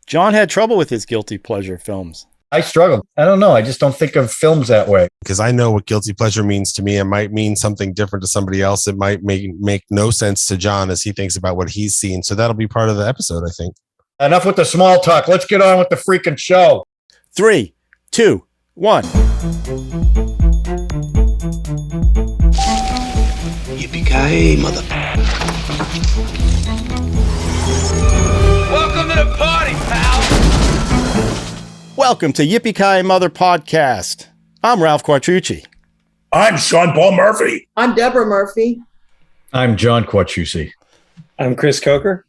John had trouble with his guilty pleasure films. I struggle. I don't know. I just don't think of films that way. Because I know what guilty pleasure means to me. It might mean something different to somebody else. It might make no sense to John as he thinks about what he's seen. So that'll be part of the episode, I think. Enough with the small talk. Let's get on with the freaking show. 3, 2, 1. Yippee-Ki-Yay, mother. Welcome to the party, pal. Welcome to Yippee-Ki-Yay Mother Podcast. I'm Ralph Quattrucci. I'm Sean Paul Murphy. I'm Deborah Murphy. I'm John Quattrucci. I'm Chris Coker.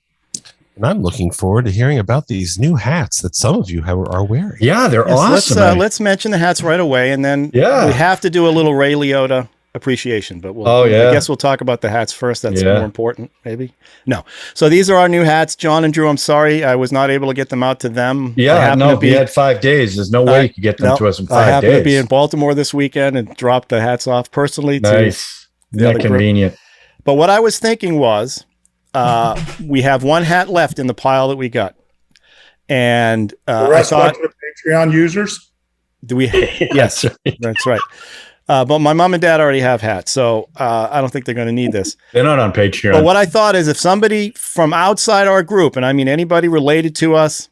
And I'm looking forward to hearing about these new hats that some of you are wearing. Yeah, they're awesome. Let's mention the hats right away, and then we have to do a little Ray Liotta appreciation. But I guess we'll talk about the hats first. That's more important, maybe. No. So these are our new hats, John and Drew. I'm sorry I was not able to get them out to them. Yeah, we had 5 days. There's no way you could get them to us in 5 days. I happened to be in Baltimore this weekend and dropped the hats off personally. Nice. Not convenient. But what I was thinking was, we have one hat left in the pile that we got, and the rest went to the Patreon users. Do we? Yes, that's right. But my mom and dad already have hats, so I don't think they're going to need this. They're not on Patreon. But what I thought is, if somebody from outside our group, and I mean anybody related to us,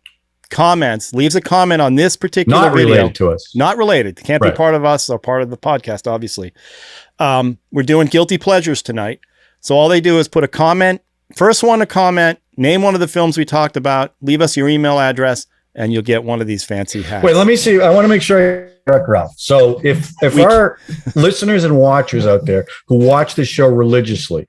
leaves a comment on this particular not video, related to us, not related, can't be part of us or part of the podcast, obviously. We're doing guilty pleasures tonight, so all they do is put a comment. First one to comment, name one of the films we talked about, leave us your email address, and you'll get one of these fancy hats. Wait, let me see. I want to make sure I correct Ralph. So if our listeners and watchers out there who watch this show religiously,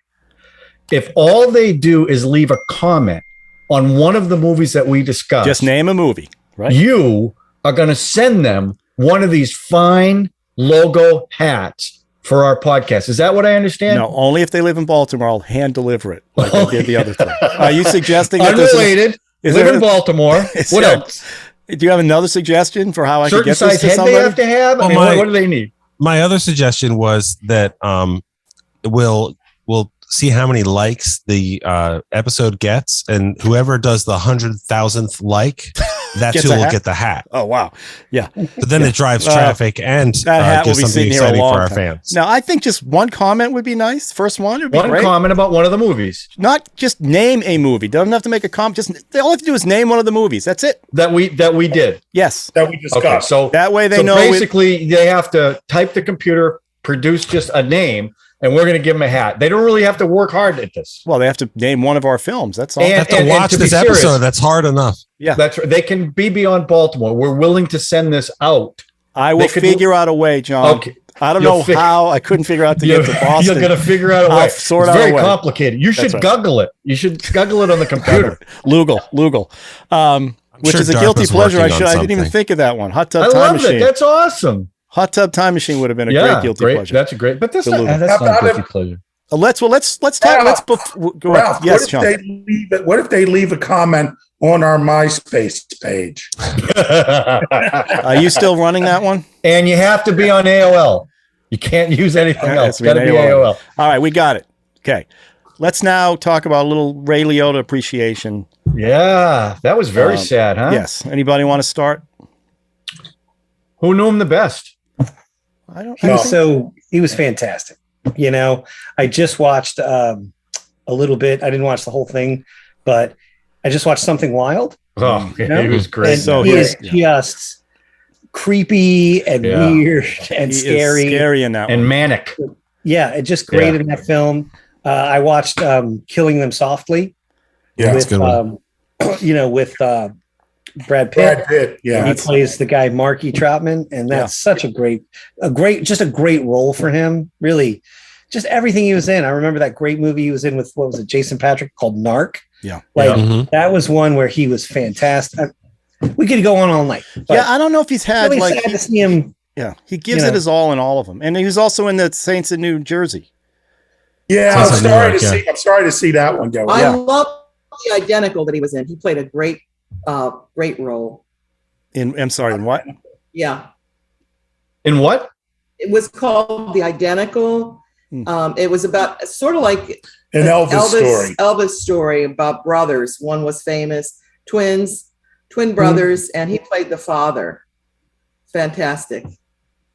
if all they do is leave a comment on one of the movies that we discussed, just name a movie, right? You are going to send them one of these fine logo hats for our podcast. Is that what I understand? No, only if they live in Baltimore. I'll hand deliver it like I did the other thing. Are you suggesting that unrelated? Live in Baltimore. What else? Do you have another suggestion for how I can get this to certain size head they have to have? I mean, what do they need? My other suggestion was that we'll see how many likes the episode gets, and whoever does the 100,000th like, that's who will get the hat. Oh, wow. Yeah. But then it drives traffic and that hat will gives be something sitting here exciting a long for our time. fans. Now, I think just one comment would be nice. First one would be great. One comment about one of the movies. Not just name a movie. Doesn't have to make a comment. Just all I have to do is name one of the movies. That's it. That we did. Yes. That we discussed. Okay, so that way they know. Basically, they have to type the computer, produce just a name, and we're going to give them a hat. They don't really have to work hard at this. Well, they have to name one of our films. That's all. They have to watch this episode. That's hard enough. Yeah, that's right. They can be beyond Baltimore. We're willing to send this out. I will figure out a way, John. Okay. I don't know how. I couldn't figure out to get to Boston. You're going to figure out a way. It's very complicated. You should Google it. You should Google it on the computer. Lugal. Which is a guilty pleasure. I didn't even think of that one. Hot Tub Time Machine. That's awesome. Hot Tub Time Machine would have been a great guilty pleasure. That's a great, but that's not guilty pleasure. Let's talk. Go ahead. Yes, John. What if they leave a comment on our MySpace page? Are you still running that one? And you have to be on AOL. You can't use anything else. It's got to be AOL. All right, we got it. Okay. Let's now talk about a little Ray Liotta appreciation. Yeah, that was very sad, huh? Yes. Anybody want to start? Who knew him the best? I don't know. He was fantastic. You know, I just watched a little bit. I didn't watch the whole thing, but I just watched Something Wild. Oh, yeah, he was great. And so he is just creepy and weird and scary. Scary in that and one. Manic. Yeah, it's just great in that film. I watched Killing Them Softly. Yeah, with, with Brad Pitt. Yeah, he plays the guy Marky Troutman, and that's such a great role for him. Really, just everything he was in. I remember that great movie he was in with Jason Patric called Narc. Yeah, that was one where he was fantastic. We could go on all night. I don't know if he's had really sad to see him. Yeah, he gives it his all in all of them, and he was also in the Saints of New Jersey. Yeah, I'm sorry to see that one go. I love The Identical that he was in. He played a great role. I'm sorry, in what? Yeah. In what? It was called The Identical. It was about sort of like an Elvis story. Elvis story about brothers. One was famous, twins, twin brothers, and he played the father. Fantastic.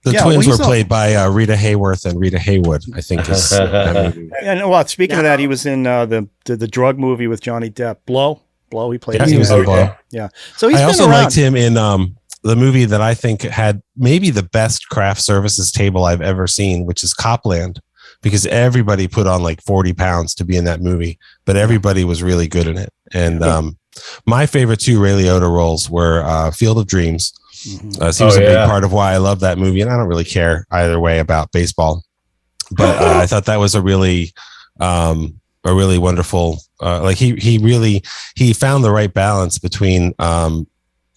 The twins were played by Rita Hayworth and Rita Haywood, I think. Is that movie. And well, speaking of that, he was in the drug movie with Johnny Depp. Blow. He played. Yeah, he was in Blow. Yeah. So he's I been also around. liked him in the movie that I think had maybe the best craft services table I've ever seen, which is Copland, because everybody put on like 40 pounds to be in that movie, but everybody was really good in it. And my favorite two Ray Liotta roles were Field of Dreams. He was a big part of why I love that movie, and I don't really care either way about baseball, but I thought that was a really wonderful. He found the right balance between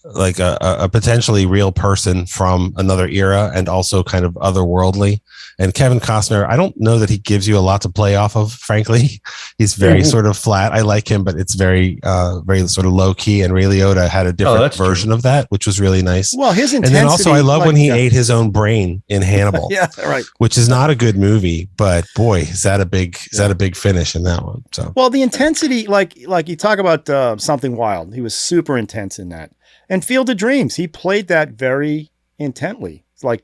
like a potentially real person from another era and also kind of otherworldly. And Kevin Costner, I don't know that he gives you a lot to play off of, frankly. He's very sort of flat. I like him, but it's very sort of low key. And Ray Liotta had a different version of that, which was really nice. Well, his intensity. And then also I love when he ate his own brain in Hannibal. Yeah, right. Which is not a good movie, but boy, is that a big finish in that one. So well, the intensity, like you talk about Something Wild, he was super intense in that. And Field of Dreams, he played that very intently, like,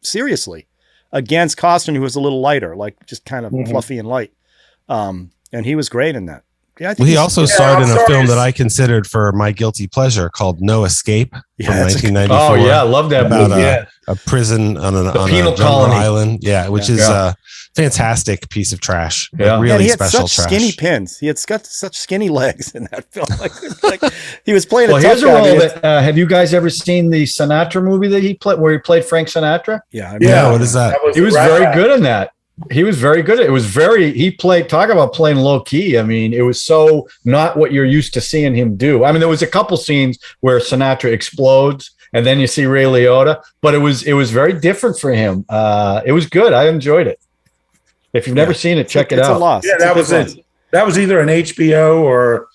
seriously, against Costner, who was a little lighter, like just kind of fluffy and light. And he was great in that. Yeah, he also starred in a film that I considered for my guilty pleasure called No Escape from 1994. Oh yeah, I love that movie. A prison on a penal colony island. Yeah, which is a fantastic piece of trash. Yeah, really he had special such trash. skinny pins. He had got such skinny legs in that film. Like he was playing. Well, here's a role that have you guys ever seen the Sinatra movie that he played, where he played Frank Sinatra? Yeah, what is that? He was very good in that. He was very good. It was he played, talk about playing low key. I mean, it was so not what you're used to seeing him do. I mean, there was a couple scenes where Sinatra explodes and then you see Ray Liotta, but it was very different for him. It was good. I enjoyed it. If you've never seen it, check it out. A loss. Yeah, that was it. That was either an HBO or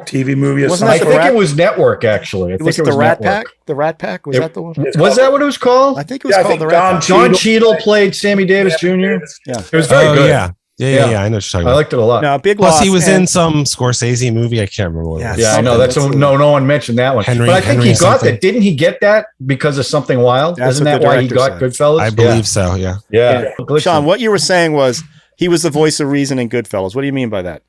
TV movie. Or I think it was Network, actually. I think it was the Rat Network. Pack. The Rat Pack, was that the one? Was that what it was called? I think it was called the Rat Pack. Don Cheadle played Sammy Davis Jr. Yeah, it was very good. Yeah, I know what you're talking about. I liked it a lot. No, big Plus, loss. he was in some Scorsese movie. I can't remember what it was. Yeah, I know. That's no one mentioned that one. But I think he got that. Didn't he get that because of Something Wild? Isn't that why he got Goodfellas? I believe so. Yeah. Sean, what you were saying was he was the voice of reason in Goodfellas. What do you mean by that?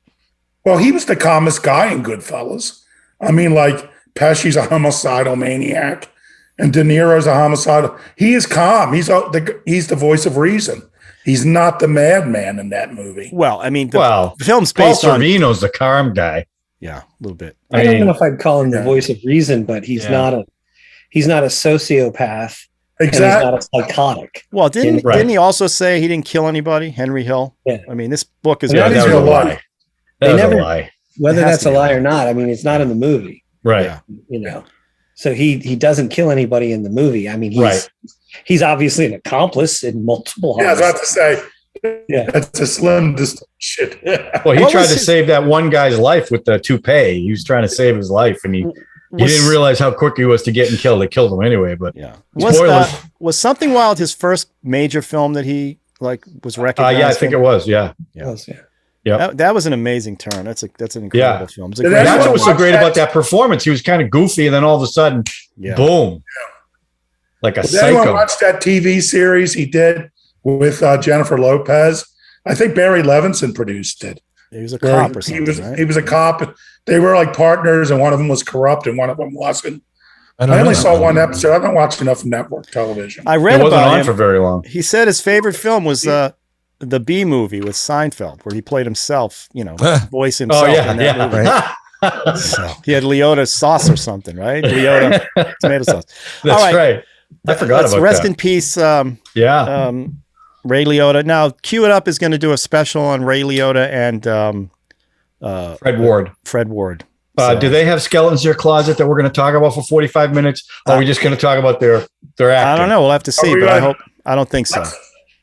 Well, he was the calmest guy in Goodfellas. I mean, like, Pesci's a homicidal maniac and De Niro's a homicidal. He is calm. He's the voice of reason. He's not the madman in that movie. Well, I mean, the film's Paul based on... Sorvino's the calm guy. Yeah, a little bit. I don't know if I'd call him the voice of reason, but he's not a sociopath. Exactly. And he's not a psychotic. Well, didn't he also say he didn't kill anybody, Henry Hill? Yeah. I mean, this book is... That was a lie. That was a lie. Whether that's a lie or not, I mean, it's not in the movie. Right. Yeah. So he doesn't kill anybody in the movie. I mean, he's obviously an accomplice in multiple homicides. Yeah, I was about to say, yeah, that's a slim shit. Well, he tried to save that one guy's life with the toupee. He was trying to save his life, and he didn't realize how quick he was to getting killed. They killed him anyway, but was Something Wild his first major film that he was recognized? Yeah, I think it was. Yeah. Yeah, that was an amazing turn. That's an incredible film. That's what was so great about that performance. He was kind of goofy, and then all of a sudden, boom, like a psycho. Anyone watched that TV series he did with Jennifer Lopez? I think Barry Levinson produced it. He was a cop or something. Right? He was a cop. They were like partners, and one of them was corrupt, and one of them wasn't. I only saw one episode. I don't watch enough network television. I read about him for very long. He said his favorite film was the B movie with Seinfeld, where he played himself, voice himself in that movie. Right? So he had Liotta sauce or something, right? Liotta tomato sauce. That's right. I forgot about that. Rest in peace. Ray Liotta. Now, Cue It Up is going to do a special on Ray Liotta and Fred Ward. So, do they have skeletons in their closet that we're going to talk about for 45 minutes? Or are we just going to talk about their acting? I don't know. We'll have to see, but I don't think so.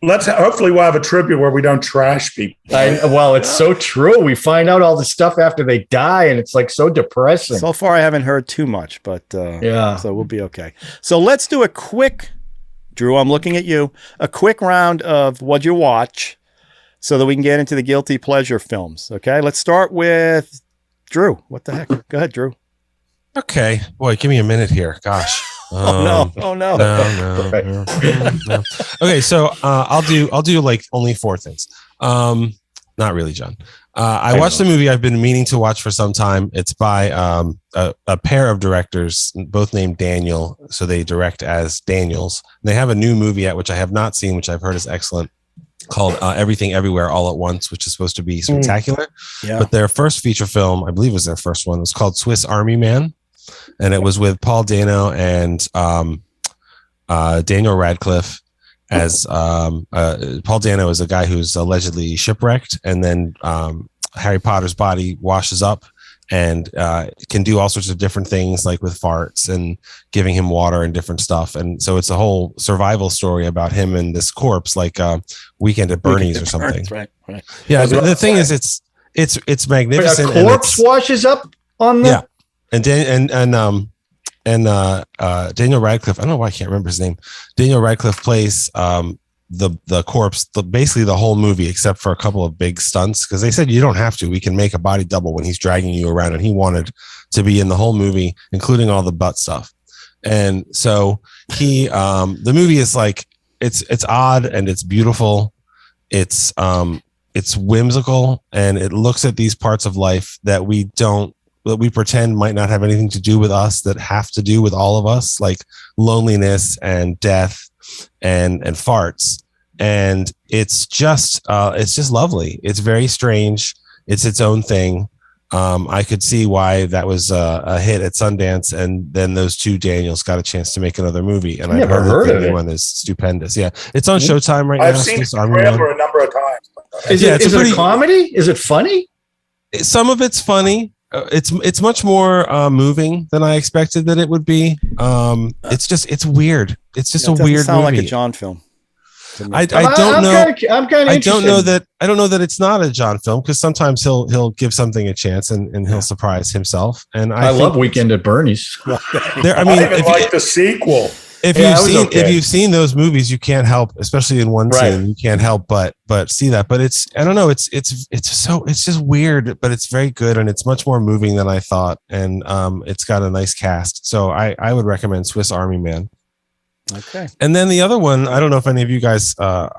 Hopefully we'll have a tribute where we don't trash people. Well, it's so true. We find out all the stuff after they die, and it's like so depressing. So far, I haven't heard too much, but so we'll be okay. So let's do a quick, Drew, I'm looking at you, a quick round of what you watch so that we can get into the guilty pleasure films. Okay, let's start with Drew. What the heck? Go ahead, Drew. Okay, boy, give me a minute here. Gosh. Oh no! No. Okay, so I'll do like only 4 things. Not really, John. I watched a movie I've been meaning to watch for some time. It's by a pair of directors, both named Daniel, so they direct as Daniels. They have a new movie out which I have not seen, which I've heard is excellent, called Everything Everywhere All at Once, which is supposed to be spectacular. Yeah. But their first feature film, I believe was their first one, was called Swiss Army Man. And it was with Paul Dano and Daniel Radcliffe as Paul Dano is a guy who's allegedly shipwrecked, and then Harry Potter's body washes up and can do all sorts of different things, like with farts and giving him water and different stuff. And so it's a whole survival story about him and this corpse, like Weekend at Bernie's or something. Right. Yeah. The thing is, it's magnificent. A corpse washes up on the. Yeah. And Daniel Radcliffe, I don't know why I can't remember his name. Daniel Radcliffe plays the corpse, basically the whole movie, except for a couple of big stunts, because they said you don't have to. We can make a body double when he's dragging you around, and he wanted to be in the whole movie, including all the butt stuff. And so the movie is like it's odd and it's beautiful. It's whimsical, and it looks at these parts of life that we pretend might not have anything to do with us, that have to do with all of us, like loneliness and death and farts. And it's just lovely. It's very strange. It's its own thing. I could see why that was a hit at Sundance, and then those two Daniels got a chance to make another movie. And I've heard that the new one is stupendous. Yeah, it's on Showtime right now. I've seen the trailer a number of times. Is it a comedy? Is it funny? Some of it's funny. It's much more moving than I expected that it would be. It's weird. It's just a weird sound movie. like a John film. I don't know. I'm kind of I don't know that it's not a John film, because sometimes he'll give something a chance and he'll surprise himself. And I love Weekend at Bernie's. I like the sequel. If you've seen those movies, you can't help, especially in one scene, you can't help but see that. But I don't know. It's just weird, but it's very good, and it's much more moving than I thought. And it's got a nice cast. So I would recommend Swiss Army Man. Okay. And then the other one, I don't know if any of you guys,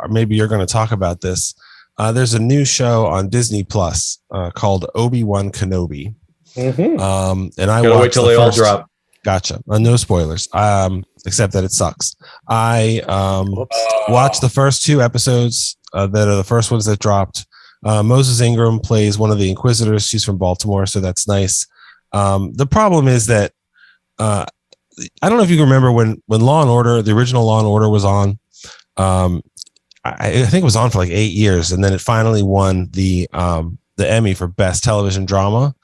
maybe you're going to talk about this. There's a new show on Disney Plus called Obi-Wan Kenobi. Mm-hmm. And I watched wait till they all drop. Gotcha. No spoilers. Except that it sucks. I watched the first 2 episodes that are the first ones that dropped. Moses Ingram plays one of the Inquisitors. She's from Baltimore, so that's nice. The problem is that I don't know if you remember when Law and Order, the original Law and Order, was on. I think it was on for like 8 years, and then it finally won the Emmy for Best Television Drama,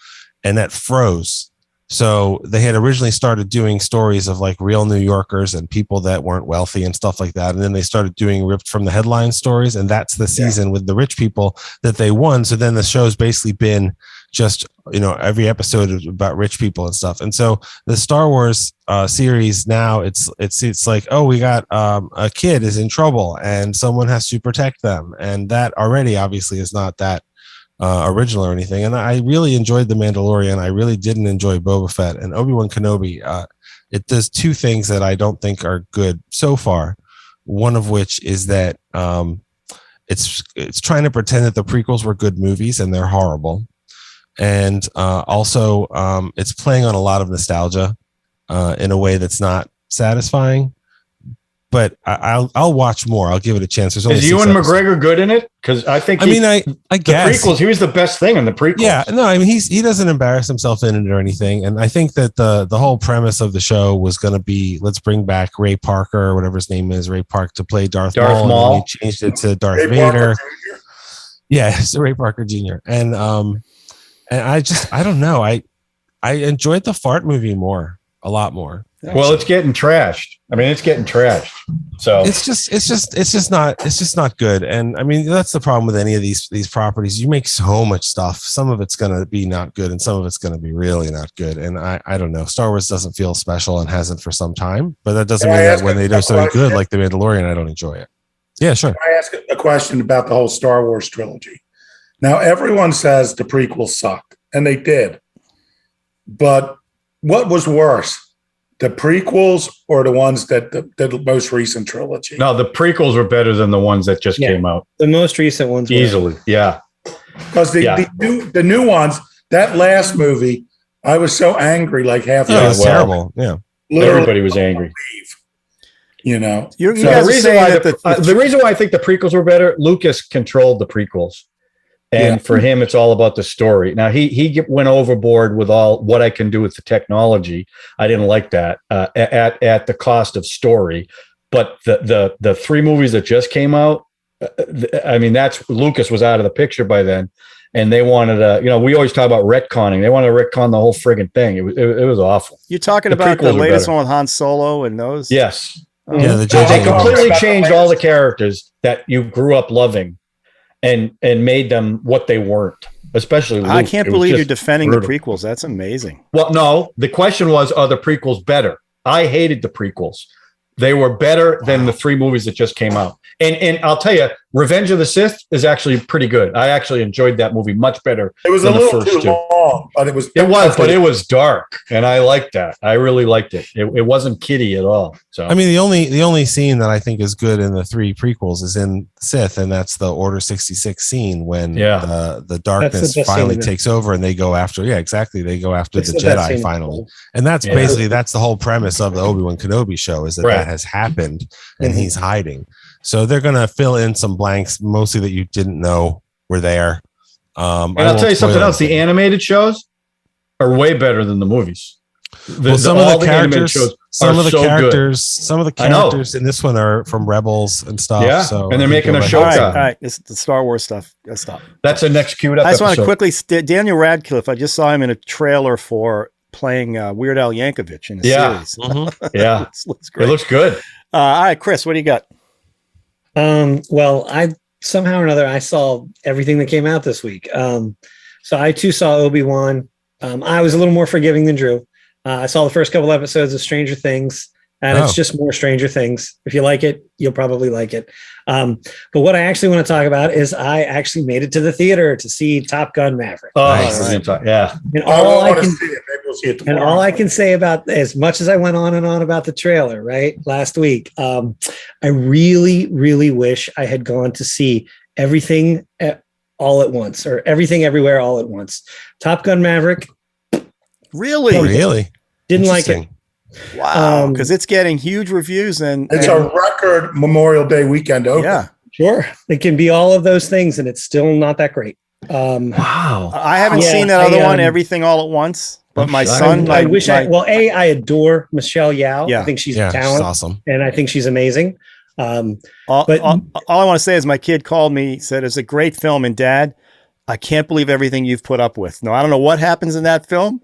and that froze. So they had originally started doing stories of like real New Yorkers and people that weren't wealthy and stuff like that. And then they started doing ripped from the headline stories. And that's the season with the rich people that they won. So then the show's basically been just, every episode is about rich people and stuff. And so the Star Wars series now, it's like, oh, we got a kid is in trouble and someone has to protect them. And that already obviously is not that original or anything. And I really enjoyed The Mandalorian. I really didn't enjoy Boba Fett. And Obi-Wan Kenobi, it does 2 things that I don't think are good so far. One of which is that it's trying to pretend that the prequels were good movies, and they're horrible. And also it's playing on a lot of nostalgia in a way that's not satisfying. But I'll watch more. I'll give it a chance. Is Ewan McGregor good in it? Because I think I guess the prequels, he was the best thing in the prequels. Yeah, no, I mean he doesn't embarrass himself in it or anything. And I think that the whole premise of the show was going to be, let's bring back Ray Parker or whatever his name is, Ray Park, to play Darth Maul. And he changed it to Darth Vader. Yeah, it's Ray Parker Jr. And I don't know. I enjoyed the fart movie a lot more. Well, it's getting trashed. I mean, it's getting trashed. So it's just not good. And I mean, that's the problem with any of these properties. You make so much stuff. Some of it's going to be not good, and some of it's going to be really not good. And I don't know. Star Wars doesn't feel special and hasn't for some time, but that doesn't mean that when they do something good like The Mandalorian, I don't enjoy it. Yeah, sure. Can I ask a question about the whole Star Wars trilogy? Now, everyone says the prequels sucked, and they did. But what was worse, the prequels or the ones that the most recent trilogy? No, the prequels were better than the ones that just came out. The most recent ones easily. Yeah. Because the new ones, that last movie, I was so angry like half Yeah, it was terrible. Yeah. Everybody was angry. You know, So the reason why I think the prequels were better, Lucas controlled the prequels. And for him, it's all about the story. Now he went overboard with all what I can do with the technology. I didn't like that at the cost of story. But the three movies that just came out, I mean, that's Lucas was out of the picture by then, and they wanted to. We always talk about retconning. They wanted to retcon the whole friggin' thing. It was awful. You're talking about the latest one with Han Solo and those? Yes. Yeah, they completely changed all the characters that you grew up loving. And made them what they weren't, especially Luke. I can't believe you're defending the prequels. That's amazing. Well, no, the question was, are the prequels better? I hated the prequels. They were better than the three movies that just came out. And I'll tell you, Revenge of the Sith is actually pretty good. I actually enjoyed that movie much better. It was than a little the first too long, but it was dark, and I liked that. I really liked it. It wasn't kiddie at all. So I mean, the only scene that I think is good in the three prequels is in Sith, and that's the Order 66 scene when the darkness finally takes over, and they go after they go after the Jedi finally. And that's basically that's the whole premise of the Obi-Wan Kenobi show, is that has happened and he's hiding. So they're going to fill in some blanks, mostly that you didn't know were there. And I'll tell you something else. The animated shows are way better than the movies. Some of the characters in this one are from Rebels and stuff. Yeah, so and they're making a show. All right, this is the Star Wars stuff. Let's stop. That's the next queued up. I just want to quickly, Daniel Radcliffe. I just saw him in a trailer for playing Weird Al Yankovic in a series. Mm-hmm. Yeah, looks great. It looks good. All right, Chris, what do you got? Well, I somehow or another I saw everything that came out this week. So I too saw Obi-Wan. I was a little more forgiving than Drew. I saw the first couple episodes of Stranger Things, and it's just more Stranger Things. If you like it, you'll probably like it. But what I actually want to talk about is I actually made it to the theater to see Top Gun Maverick. Oh, nice. Yeah. And all I can say about, as much as I went on and on about the trailer, right, last week, I really, really wish I had gone to see everything all at once, or everything everywhere all at once. Top Gun Maverick. Really? Didn't like it. Wow, because it's getting huge reviews and it's a record Memorial Day weekend open. Yeah, sure. It can be all of those things, and it's still not that great. Wow, I haven't seen that other one, Everything All at Once. But my son, I adore Michelle Yeoh. I think she's a talent, she's awesome, and I think she's amazing. All I want to say is my kid called me, said it's a great film, and Dad, I can't believe everything you've put up with. No, I don't know what happens in that film.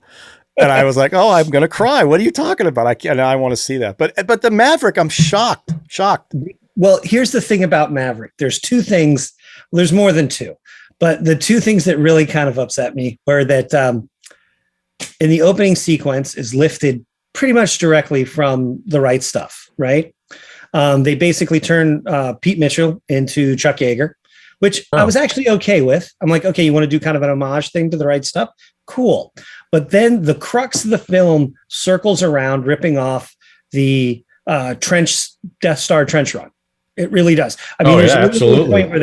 And I was like, oh, I'm going to cry. What are you talking about? I want to see that. But the Maverick, I'm shocked. Well, here's the thing about Maverick. There's two things. Well, there's more than two. But the two things that really kind of upset me were that in the opening sequence is lifted pretty much directly from The Right Stuff, right? They basically turn Pete Mitchell into Chuck Yeager, which I was actually okay with. I'm like, okay, you want to do kind of an homage thing to The Right Stuff? Cool. But then the crux of the film circles around ripping off the Death Star trench run. It really does. I mean, there's a point where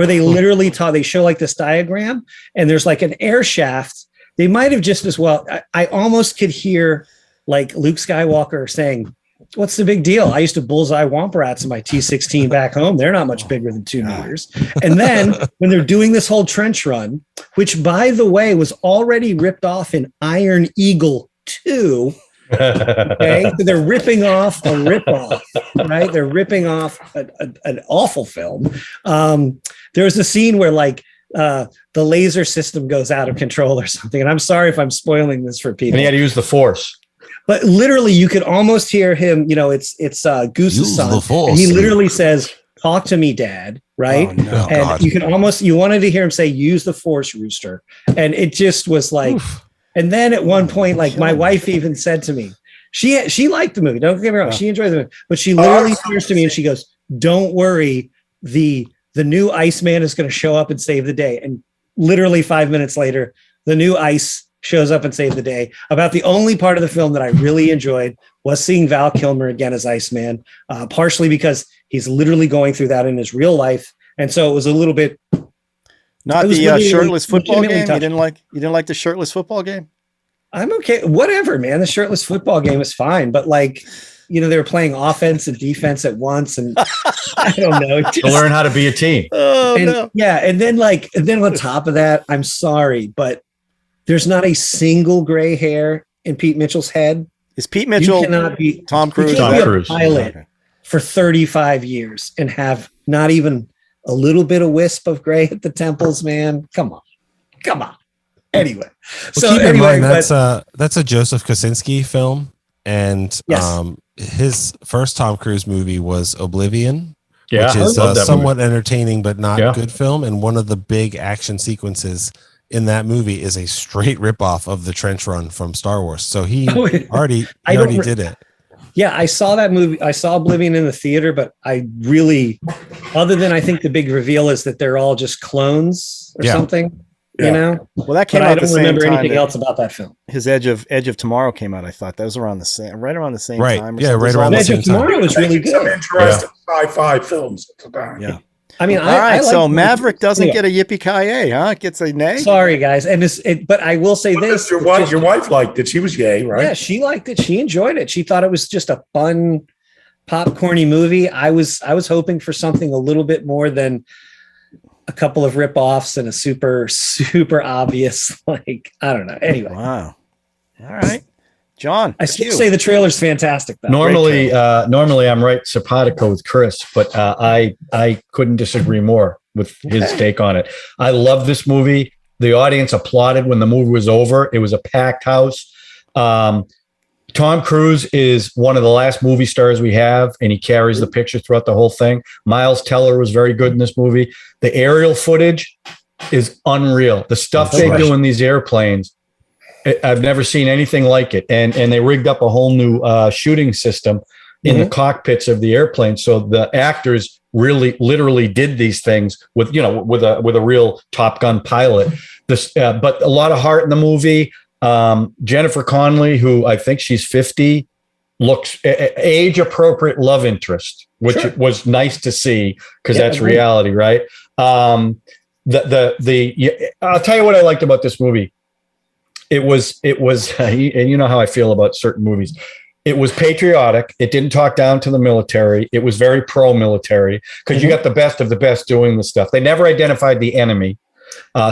they literally they show like this diagram, and there's like an air shaft. They might have just as well. I almost could hear like Luke Skywalker saying, "What's the big deal? I used to bullseye womp rats in my T-16 back home. They're not much bigger than 2 meters." And then when they're doing this whole trench run, which by the way was already ripped off in Iron Eagle 2. Okay, so they're ripping off a ripoff, right? They're ripping off an awful film. There's a scene where like the laser system goes out of control or something, and I'm sorry if I'm spoiling this for people. And he had to use the Force. But literally, you could almost hear him. You know, it's Goose's son, and he literally says, "Talk to me, Dad." Right? Oh, no. And you wanted to hear him say, "Use the Force, Rooster," and it just was like. Oof. And then at one point, like my wife even said to me, she liked the movie. Don't get me wrong, she enjoyed the movie, but she literally turns to me and she goes, "Don't worry, the new Iceman is going to show up and save the day." And literally 5 minutes later, the new Ice shows up and saved the day. About the only part of the film that I really enjoyed was seeing Val Kilmer again as Iceman, partially because he's literally going through that in his real life. And so it was a little bit. Not the really, shirtless football game. legitimately You didn't like the shirtless football game? I'm okay. Whatever, man. The shirtless football game is fine, but like, you know, they were playing offense and defense at once, and I don't know. To learn how to be a team. Oh And, no! yeah, and then on top of that, I'm sorry, but there's not a single gray hair in Pete Mitchell's head. Is Pete Mitchell You cannot be Tom Cruise? You can't Tom be Cruise. a pilot Okay. for 35 years and have not even a little bit of wisp of gray at the temples, man. Come on. Anyway, Well, keep in mind that's a Joseph Kosinski film, and Yes. his first Tom Cruise movie was Oblivion, Yeah, which I is love a that somewhat entertaining but not Yeah. good film. And one of the big action sequences in that movie is a straight ripoff of the trench run from Star Wars. So he Oh, already did it. Yeah, I saw that movie. I saw Oblivion in the theater, but I really, other than I think the big reveal is that they're all just clones or Yeah. something, Yeah. you know? Well, that came But out I the don't same remember time anything that else about that film. his Edge of Tomorrow came out. I thought that was right around the same Right. time. or Yeah, something. right It's around all the Edge same of Tomorrow was really Making some good. interesting sci-fi films at the time. Yeah. I mean, All right, I like so Maverick doesn't Anyway, get a Yippee-Ki-Yay, huh? It gets a nay. Sorry, guys, and but I will say What this: does your wife liked it. She was yay, right? yeah, she liked it. She enjoyed it. She thought it was just a fun, popcorny movie. I was hoping for something a little bit more than a couple of rip-offs and a super obvious, like, I don't know. Anyway, Wow. All right, John. I it's still you. say the trailer's fantastic, though. Normally I'm right simpatico with Chris, but I couldn't disagree more with his take on it. I love this movie. The audience applauded when the movie was over. It was a packed house. Tom Cruise is one of the last movie stars we have, and he carries the picture throughout the whole thing. Miles Teller was very good in this movie. The aerial footage is unreal. The stuff they do in these airplanes, I've never seen anything like it. And they rigged up a whole new shooting system in the cockpits of the airplane. So the actors really literally did these things with a real Top Gun pilot. But a lot of heart in the movie. Jennifer Connelly, who I think she's 50, looks age appropriate love interest, which was nice to see because that's reality, right? I'll tell you what I liked about this movie. It was, and you know how I feel about certain movies. It was patriotic. It didn't talk down to the military. It was very pro-military because you got the best of the best doing the stuff. They never identified the enemy.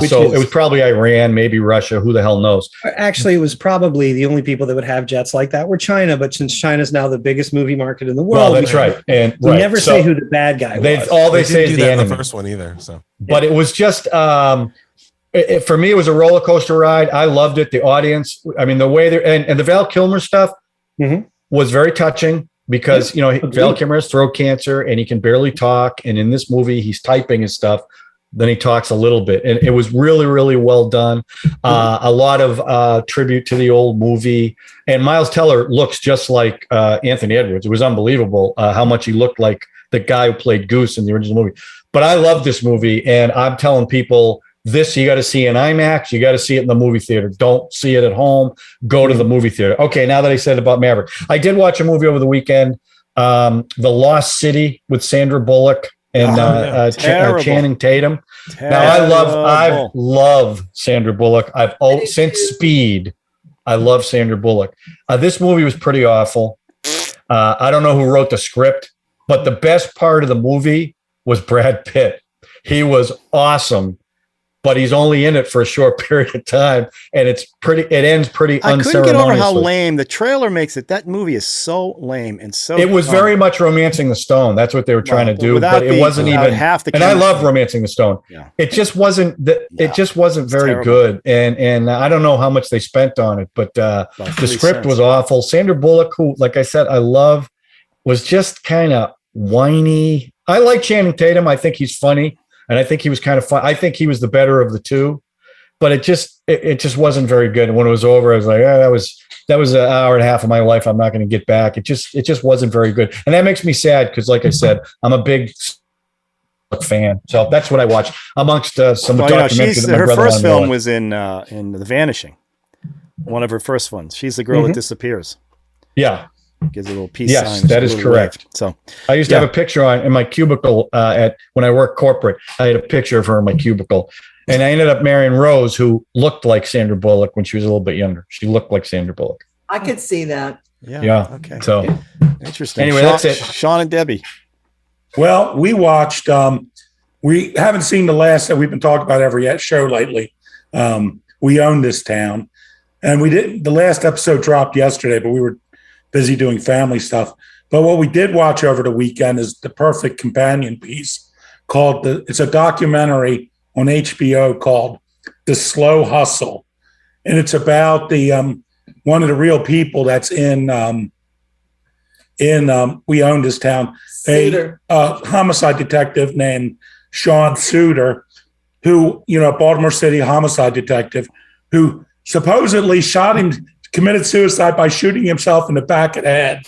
So it was probably Iran, maybe Russia. Who the hell knows? Actually, it was probably the only people that would have jets like that were China. But since China's now the biggest movie market in the world, Well, that's right. And we never say who the bad guy was. All they say didn't is do the that in enemy. the first one either. So, But it was just for me, it was a roller coaster ride. I loved it. The audience, I mean, the way they and the Val Kilmer stuff was very touching because Val Kilmer has throat cancer and he can barely talk. And in this movie, he's typing his stuff. Then he talks a little bit, and it was really, really well done. A lot of tribute to the old movie, and Miles Teller looks just like Anthony Edwards. It was unbelievable how much he looked like the guy who played Goose in the original movie. But I love this movie, and I'm telling people this: you got to see in IMAX. You got to see it in the movie theater. Don't see it at home. Go to the movie theater. Okay, now that I said about Maverick, I did watch a movie over the weekend, The Lost City with Sandra Bullock and Channing Tatum. Now I love Sandra Bullock. Since Speed, I love Sandra Bullock. This movie was pretty awful. I don't know who wrote the script, but the best part of the movie was Brad Pitt. He was awesome, but he's only in it for a short period of time, and it ends pretty I unceremoniously. couldn't get over how lame the trailer makes it. That movie is so lame and so. It was very much Romancing the Stone. That's what they were trying to do, but it wasn't even half the. And I love Romancing the Stone. Yeah. It just wasn't. It just wasn't very terrible. good, and I don't know how much they spent on it, but the script was awful. Sandra Bullock, who, like I said, I love, was just kind of whiny. I like Channing Tatum. I think he's funny. And I think he was kind of fun. I think he was the better of the two, but it just wasn't very good. And when it was over, I was like, that was an hour and a half of my life I'm not going to get back. It just wasn't very good. And that makes me sad because, like I said, I'm a big fan. So that's what I watched amongst some documentaries that my her brother first film was in The Vanishing. One of her first ones. She's the girl that disappears. Yeah. Gives a little peace Yes, sign. that is correct. Wave. So I used to have a picture in my cubicle when I worked corporate. I had a picture of her in my cubicle. And I ended up marrying Rose, who looked like Sandra Bullock when she was a little bit younger. She looked like Sandra Bullock. I could see that. Yeah. Okay. So interesting. Anyway, Sean, that's it. Sean and Debbie. Well, we watched. We haven't seen the last that we've been talking about every show lately. We Own This Town, and we did. The last episode dropped yesterday, but we were busy doing family stuff. But what we did watch over the weekend is the perfect companion piece called it's a documentary on HBO called The Slow Hustle. And it's about the one of the real people that's in We Own This Town, a homicide detective named Sean Suter, who, Baltimore City homicide detective, who supposedly committed suicide by shooting himself in the back of the head.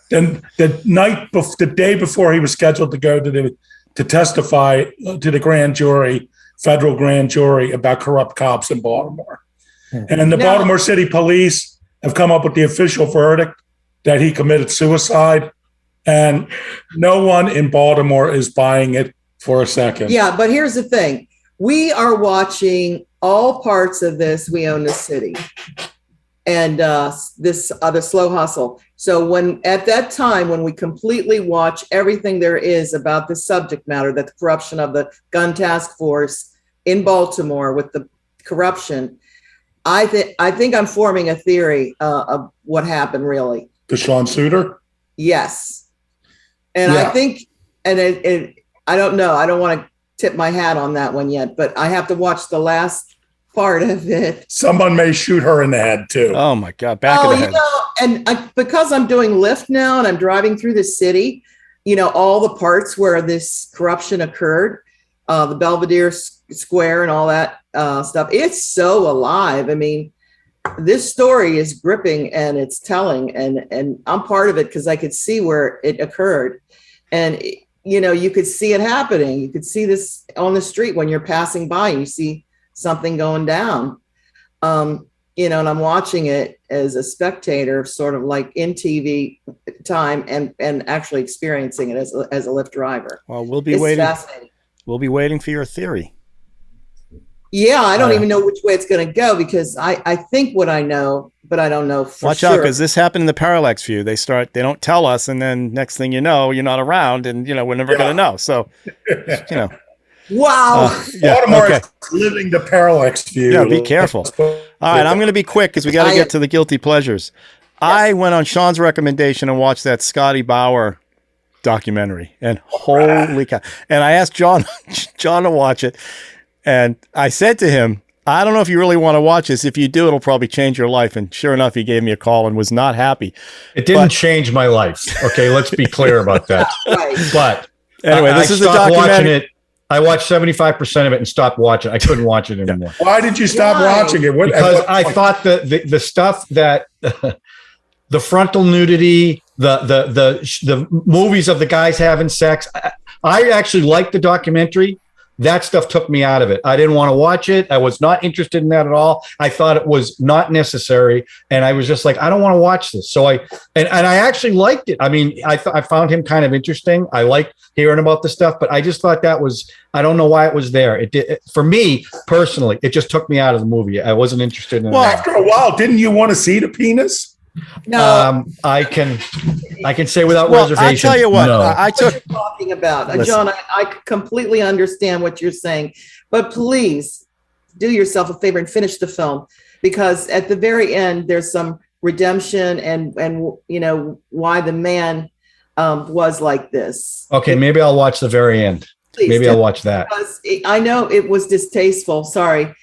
Then the day before he was scheduled to go to testify to the federal grand jury about corrupt cops in Baltimore. And the Baltimore City police have come up with the official verdict that he committed suicide. And no one in Baltimore is buying it for a second. Yeah, but here's the thing. We are watching all parts of this We Own the City and this other Slow Hustle. So at that time, when we completely watch everything there is about the subject matter, that the corruption of the gun task force in Baltimore with the corruption, I think I'm forming a theory of what happened really. To Sean Suter? Yes. And I think, and I don't know, I don't want to tip my hat on that one yet, but I have to watch the last part of it. Someone may shoot her in the head too. Oh my God. Back of the head. Because I'm doing Lyft now and I'm driving through the city, all the parts where this corruption occurred, the Belvedere Square and all that stuff. It's so alive. I mean, this story is gripping and it's telling, and I'm part of it because I could see where it occurred. And, you could see it happening. You could see this on the street when you're passing by and you see something going down. And I'm watching it as a spectator, sort of like in TV time and actually experiencing it as a Lyft driver. Well, we'll be waiting. Fascinating. We'll be waiting for your theory. Yeah, I don't even know which way it's going to go because I think what I know, but I don't know for Watch sure. out, because this happened in the Parallax View. They don't tell us, and then next thing you know, you're not around, and we're never going to know. So, Wow. Baltimore is living the Parallax View. Yeah, be careful. All right, I'm going to be quick because we got to get to the guilty pleasures. Yes. I went on Sean's recommendation and watched that Scotty Bauer documentary, and holy cow! And I asked John to watch it, and I said to him, I don't know if you really want to watch this. If you do, it'll probably change your life. And sure enough, he gave me a call and was not happy. It didn't change my life. Okay, let's be clear about that. Right. But anyway, this is the documentary. I watched 75% of it and stopped watching. I couldn't watch it anymore. Why did you stop watching it? Because I thought the stuff that the frontal nudity, the movies of the guys having sex. I actually liked the documentary. That stuff took me out of it. I didn't want to watch it. I was not interested in that at all. I thought it was not necessary, and I was just like, I don't want to watch this. So I actually liked it. I mean, I found him kind of interesting. I liked hearing about the stuff, but I just thought that was, I don't know why it was there. For me personally, it just took me out of the movie. I wasn't interested in it. Well, after a while, didn't you want to see the penis? No, I can say without reservation. I tell you what, no. I took talking about John. I completely understand what you're saying, but please do yourself a favor and finish the film, because at the very end there's some redemption and why the man was like this. Okay, maybe I'll watch the very end. Maybe I'll watch that. Because I know it was distasteful. Sorry,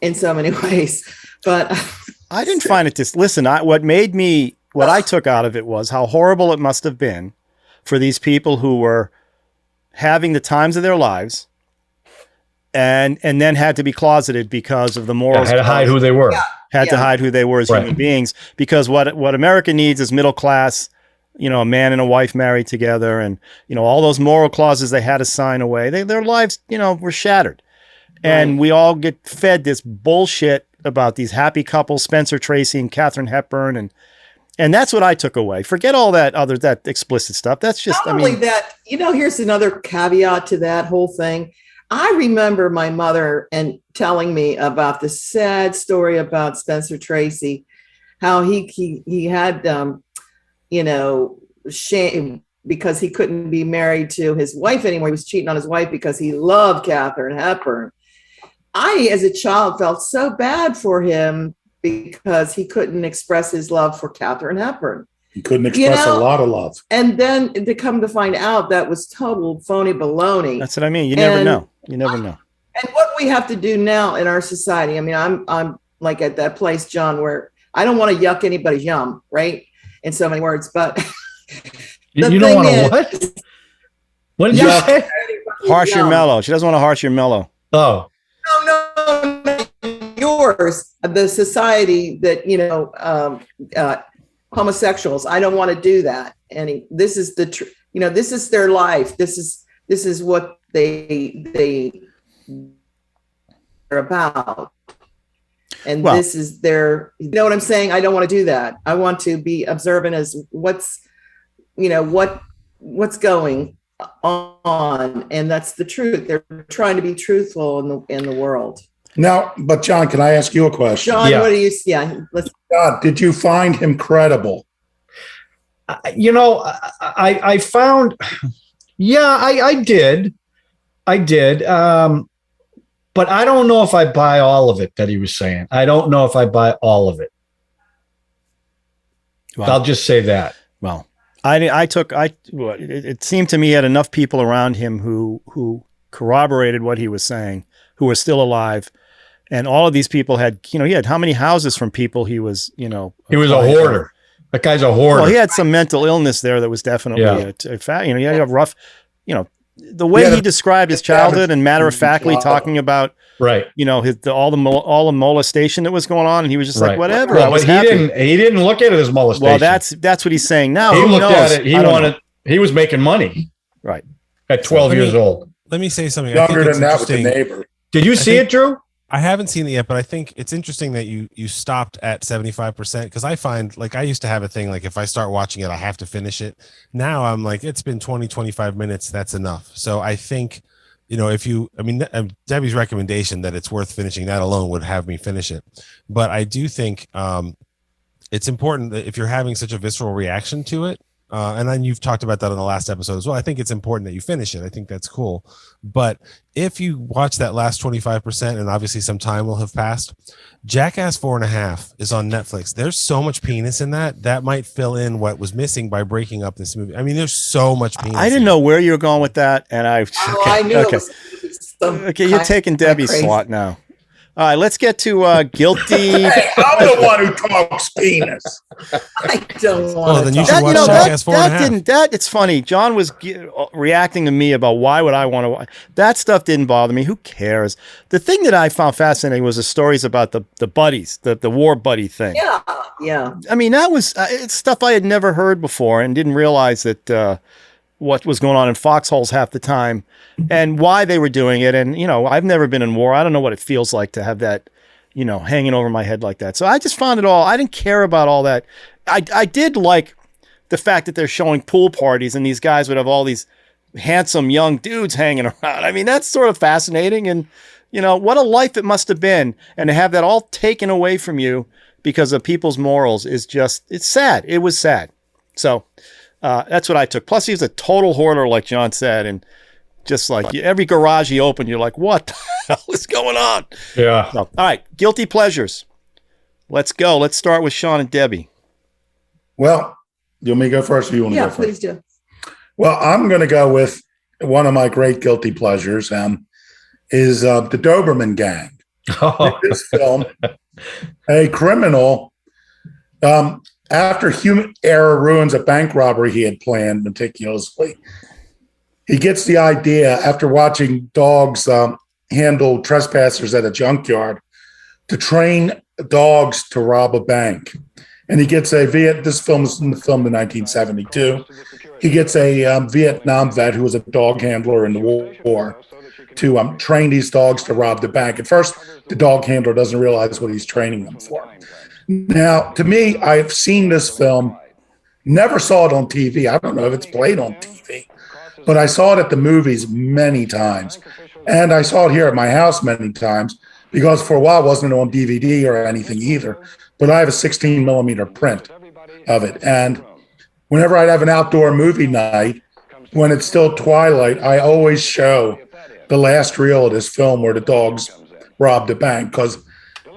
in so many ways, but. I didn't find it listen, what I took out of it was how horrible it must have been for these people who were having the times of their lives and then had to be closeted because of the morals. Had to hide who they were. Had to hide who they were as human beings, because what America needs is middle class, a man and a wife married together, and, all those moral clauses they had to sign away. Their lives, were shattered. And we all get fed this bullshit about these happy couples, Spencer Tracy and Katharine Hepburn, and that's what I took away. Forget all that explicit stuff. That's just, Not only that, here's another caveat to that whole thing. I remember my mother and telling me about the sad story about Spencer Tracy, how he had, shame because he couldn't be married to his wife anymore. He was cheating on his wife because he loved Katharine Hepburn. I, as a child, felt so bad for him because he couldn't express his love for Katharine Hepburn. He couldn't express a lot of love. And then to come to find out that was total phony baloney. That's what I mean. You never know. You never know. And what we have to do now in our society, I mean, I'm like at that place, John, where I don't want to yuck anybody's yum, right? In so many words, but you don't want to what? What did you say? Harsh your mellow. She doesn't want to harsh your mellow. Oh. No, yours, the society that, homosexuals. I don't want to do that. And this is this is their life. This is what they are about. And this is their, you know what I'm saying? I don't want to do that. I want to be observant as what's going on. And that's the truth. They're trying to be truthful in the world. Now, but John, can I ask you a question? John, what do you? John, did you find him credible? I found, I did. But I don't know if I buy all of it that he was saying. I don't know if I buy all of it. Well, I'll just say that. Well, it seemed to me he had enough people around him who corroborated what he was saying, who were still alive. And all of these people had, he had how many houses from people he was, he was a hoarder. That guy's a hoarder. Well, he had some mental illness there that was definitely a fact. He had a rough, the way he described his childhood and matter-of-factly talking about, right, all the molestation that was going on, and he was just like, whatever. Well, but he didn't look at it as molestation. Well, that's what he's saying now. He looked at it. He was making money, right, at 12 years old. Let me say something. Younger than that with the neighbor. Did you see it, Drew? I haven't seen it yet, but I think it's interesting that you stopped at 75%, because I find, like, I used to have a thing, like if I start watching it, I have to finish it. Now I'm like, it's been 20, 25 minutes. That's enough. So I think, Debbie's recommendation that it's worth finishing, that alone would have me finish it. But I do think it's important that if you're having such a visceral reaction to it, and then you've talked about that in the last episode as well, I think it's important that you finish it. I think that's cool. But if you watch that last 25%, and obviously some time will have passed, Jackass 4.5 is on Netflix. There's so much penis in that might fill in what was missing by breaking up this movie. I mean, there's so much penis. I didn't know where you were going with that, and I knew it was okay, you're taking Debbie's slot now. All right, let's get to guilty. Hey, I'm the one who talks penis. I don't want to. Then you should watch Jackass 4.5. It's funny. John was reacting to me about why would I want to watch. That stuff didn't bother me. Who cares? The thing that I found fascinating was the stories about the buddies, the war buddy thing. Yeah. I mean, that was it's stuff I had never heard before and didn't realize that what was going on in foxholes half the time and why they were doing it. And, I've never been in war. I don't know what it feels like to have that, hanging over my head like that. So I just found it all. I didn't care about all that. I did like the fact that they're showing pool parties and these guys would have all these handsome young dudes hanging around. I mean, that's sort of fascinating. And, what a life it must have been. And to have that all taken away from you because of people's morals is just, it's sad. It was sad. So, that's what I took. Plus, he's a total hoarder, like John said, and just like every garage he opened, you're like, "What the hell is going on?" Yeah. So, all right, guilty pleasures. Let's go. Let's start with Sean and Debbie. Well, you want me to go first, or you want to go first? Yeah, please do. Well, I'm going to go with one of my great guilty pleasures. Is the Doberman Gang. In this film, a criminal. After human error ruins a bank robbery he had planned meticulously, he gets the idea after watching dogs handle trespassers at a junkyard to train dogs to rob a bank. And he gets this film was filmed in 1972. He gets a Vietnam vet who was a dog handler in the war. to train these dogs to rob the bank. At first, the dog handler doesn't realize what he's training them for. Now, to me, I've seen this film, never saw it on TV. I don't know if it's played on TV, but I saw it at the movies many times. And I saw it here at my house many times because for a while it wasn't on DVD or anything either. But I have a 16 millimeter print of it. And whenever I'd have an outdoor movie night, when it's still twilight, I always show the last reel of this film where the dogs rob the bank because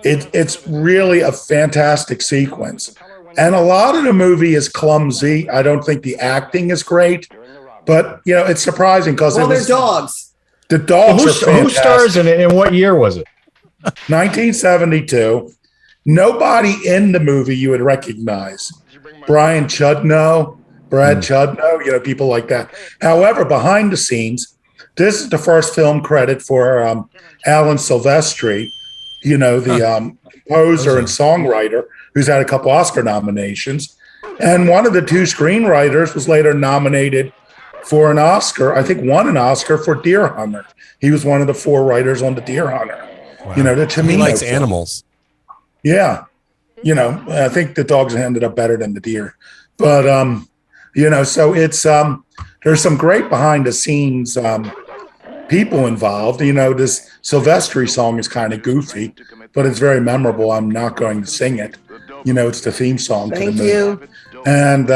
it's really a fantastic sequence. And a lot of the movie is clumsy. I don't think the acting is great, but it's surprising because they're dogs. The dogs are fantastic. Who stars in it and what year was it? 1972. Nobody in the movie you would recognize. Brian Chudnow, Brad Chudnow, people like that. However, behind the scenes, this is the first film credit for Alan Silvestri, the composer and songwriter who's had a couple Oscar nominations. And one of the two screenwriters was later nominated for an Oscar, I think won an Oscar for Deer Hunter. He was one of the 4 writers on the Deer Hunter. Wow. The Tomino He likes film. animals. Yeah. I think the dogs ended up better than the deer. But, so it's, there's some great behind the scenes people involved. This Silvestri song is kind of goofy, but it's very memorable. I'm not going to sing it. It's the theme song to the movie. Thank you. And,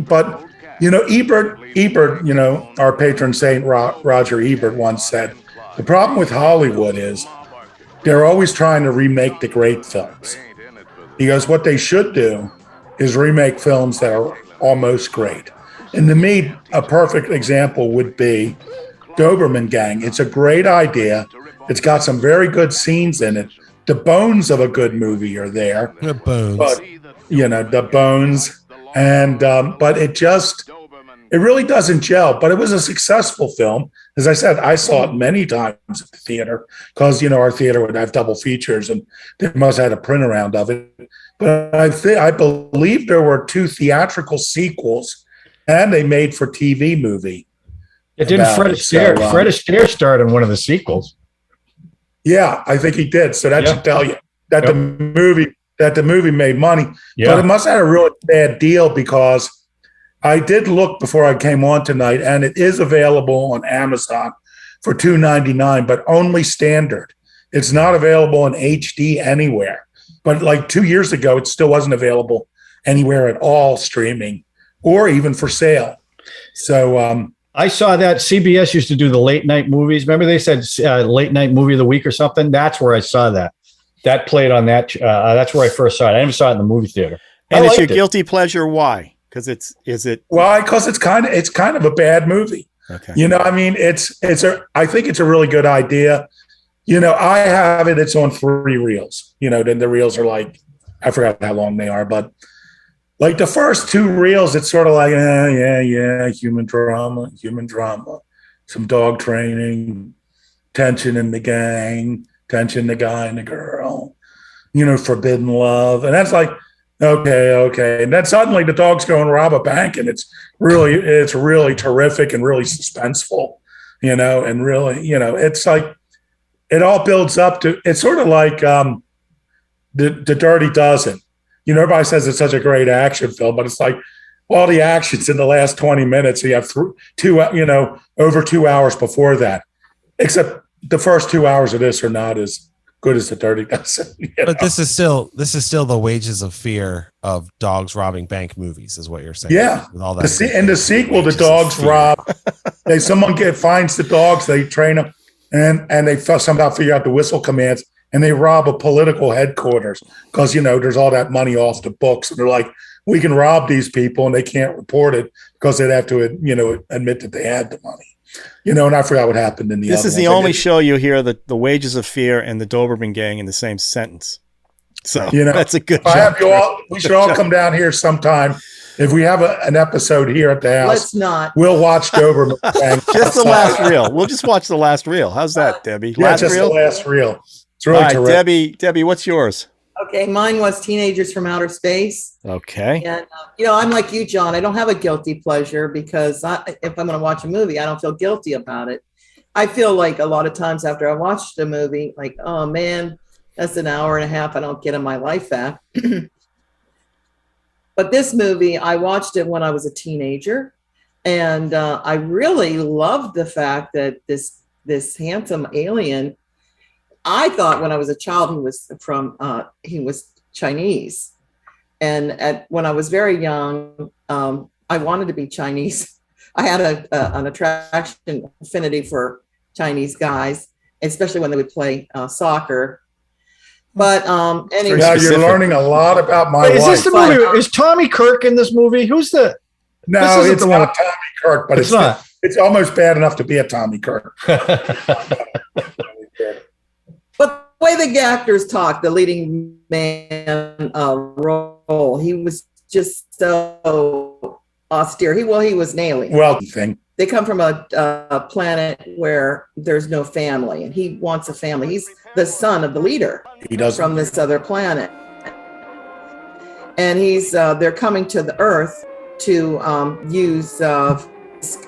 but, Ebert, our patron saint, Roger Ebert once said, the problem with Hollywood is they're always trying to remake the great films. He goes, what they should do is remake films that are almost great. And to me, a perfect example would be Doberman Gang. It's a great idea. It's got some very good scenes in it. The bones of a good movie are there. The bones. But, the bones. And, but it really doesn't gel, but it was a successful film. As I said, I saw it many times at the theater because, our theater would have double features and they must have had a print around of it. But I believe there were 2 theatrical sequels and a made for TV movie. It didn't Fred Astaire. Fred Astaire starred in one of the sequels. Yeah, I think he did. So that should tell you that the movie made money. Yeah. But it must have had a really bad deal because I did look before I came on tonight, and it is available on Amazon for $2.99, but only standard. It's not available in HD anywhere. But like 2 years ago, it still wasn't available anywhere at all, streaming or even for sale. So I saw that CBS used to do the late night movies. Remember they said late night movie of the week or something? That's where I saw that. That played on that. That's where I first saw it. I never saw it in the movie theater. And it's your guilty pleasure. Why? Because why? Because it's kind of a bad movie. Okay. I think it's a really good idea. I have it. It's on 3 reels. Then the reels are like, I forgot how long they are, but like the first 2 reels, it's sort of like, human drama, some dog training, tension in the gang, tension the guy and the girl, forbidden love, and that's like. Okay. And then suddenly the dogs go and rob a bank, and it's really terrific and really suspenseful, and really, it's like it all builds up to. It's sort of like the Dirty Dozen. Everybody says it's such a great action film, but it's like all the action's in the last 20 minutes. So you have over 2 hours before that, except the first 2 hours of this are not as good as the Dirty Dozen. But this is still the wages of fear of dogs robbing bank movies, is what you're saying. Yeah, with all that. In the sequel, the dogs rob. Someone finds the dogs, they train them, and they somehow figure out the whistle commands, and they rob a political headquarters because there's all that money off the books, and they're like, we can rob these people, and they can't report it because they'd have to admit that they had the money. And I forgot what happened in the This other is the ones. only show you hear the wages of fear and the Doberman Gang in the same sentence. So that's a good job. We should all come down here sometime. If we have an episode here at the house, Let's not. We'll watch Doberman Gang. Just the last reel. We'll just watch the last reel. How's that, Debbie? The last reel. It's really terrific. Debbie, what's yours? Okay, mine was Teenagers from Outer Space. Okay. And, I'm like you, John. I don't have a guilty pleasure because if I'm going to watch a movie, I don't feel guilty about it. I feel like a lot of times after I watched a movie, like, oh man, that's an hour and a half I don't get in my life back. But this movie, I watched it when I was a teenager, and I really loved the fact that this handsome alien. I thought when I was a child he was Chinese, and when I was very young, I wanted to be Chinese. I had an attraction, affinity for Chinese guys, especially when they would play soccer. But anyway, now you're learning a lot about my Wait, is life. this the movie? Is Tommy Kirk in this movie? Who's the? No, it's not Tommy Kirk, but it's not. It's almost bad enough to be a Tommy Kirk. But the way the actors talk, the leading man role, he was just so austere. He was an alien. Well, thing. They come from a planet where there's no family, and he wants a family. He's the son of the leader. He does from this other planet, and they're coming to the Earth to use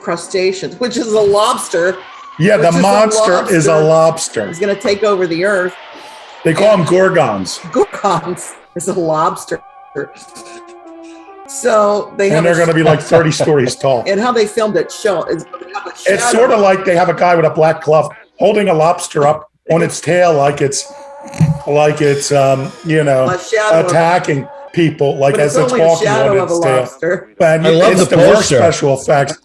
crustaceans, which is a lobster. Yeah, the monster is a lobster. He's going to take over the Earth. They call them gorgons. Gorgons is a lobster. So they're going to be like 30 stories tall. And how they filmed it it's sort of like they have a guy with a black glove holding a lobster up on its tail, like it's attacking people, like as it's walking on its tail. And I love the worst poster. Special effects.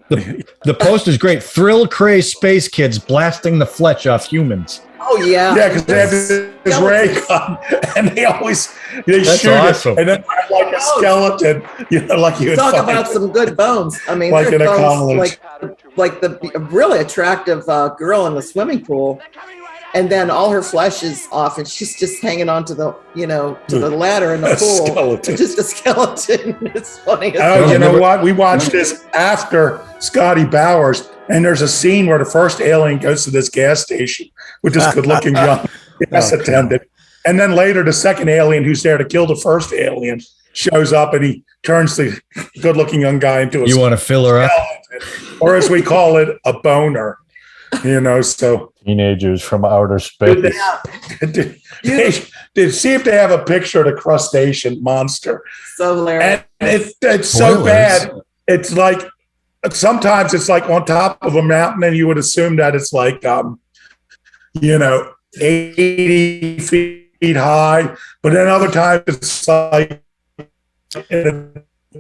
The post is great. Thrill crazed space kids blasting the flesh off humans. Oh yeah, yeah, because they have this ray gun, and they That's shoot awesome. it, and then like a skeleton, like you would talk find. about some good bones. I mean, like in a college, like the really attractive girl in the swimming pool, and then all her flesh is off, and she's just hanging on to the the ladder in the pool. Skeleton. Just a skeleton. It's funny. Oh, you know what? We watched this after Scotty Bowers, and there's a scene where the first alien goes to this gas station with this good-looking young gas attendant. And then later, the second alien who's there to kill the first alien shows up, and he turns the good-looking young guy into a You want to fill her up? or as we call it, a boner. So teenagers from outer space. Did see if they have a picture of the crustacean monster. So hilarious. And it's so bad. It's like sometimes it's like on top of a mountain, and you would assume that it's like 80 feet high, but then other times it's like in a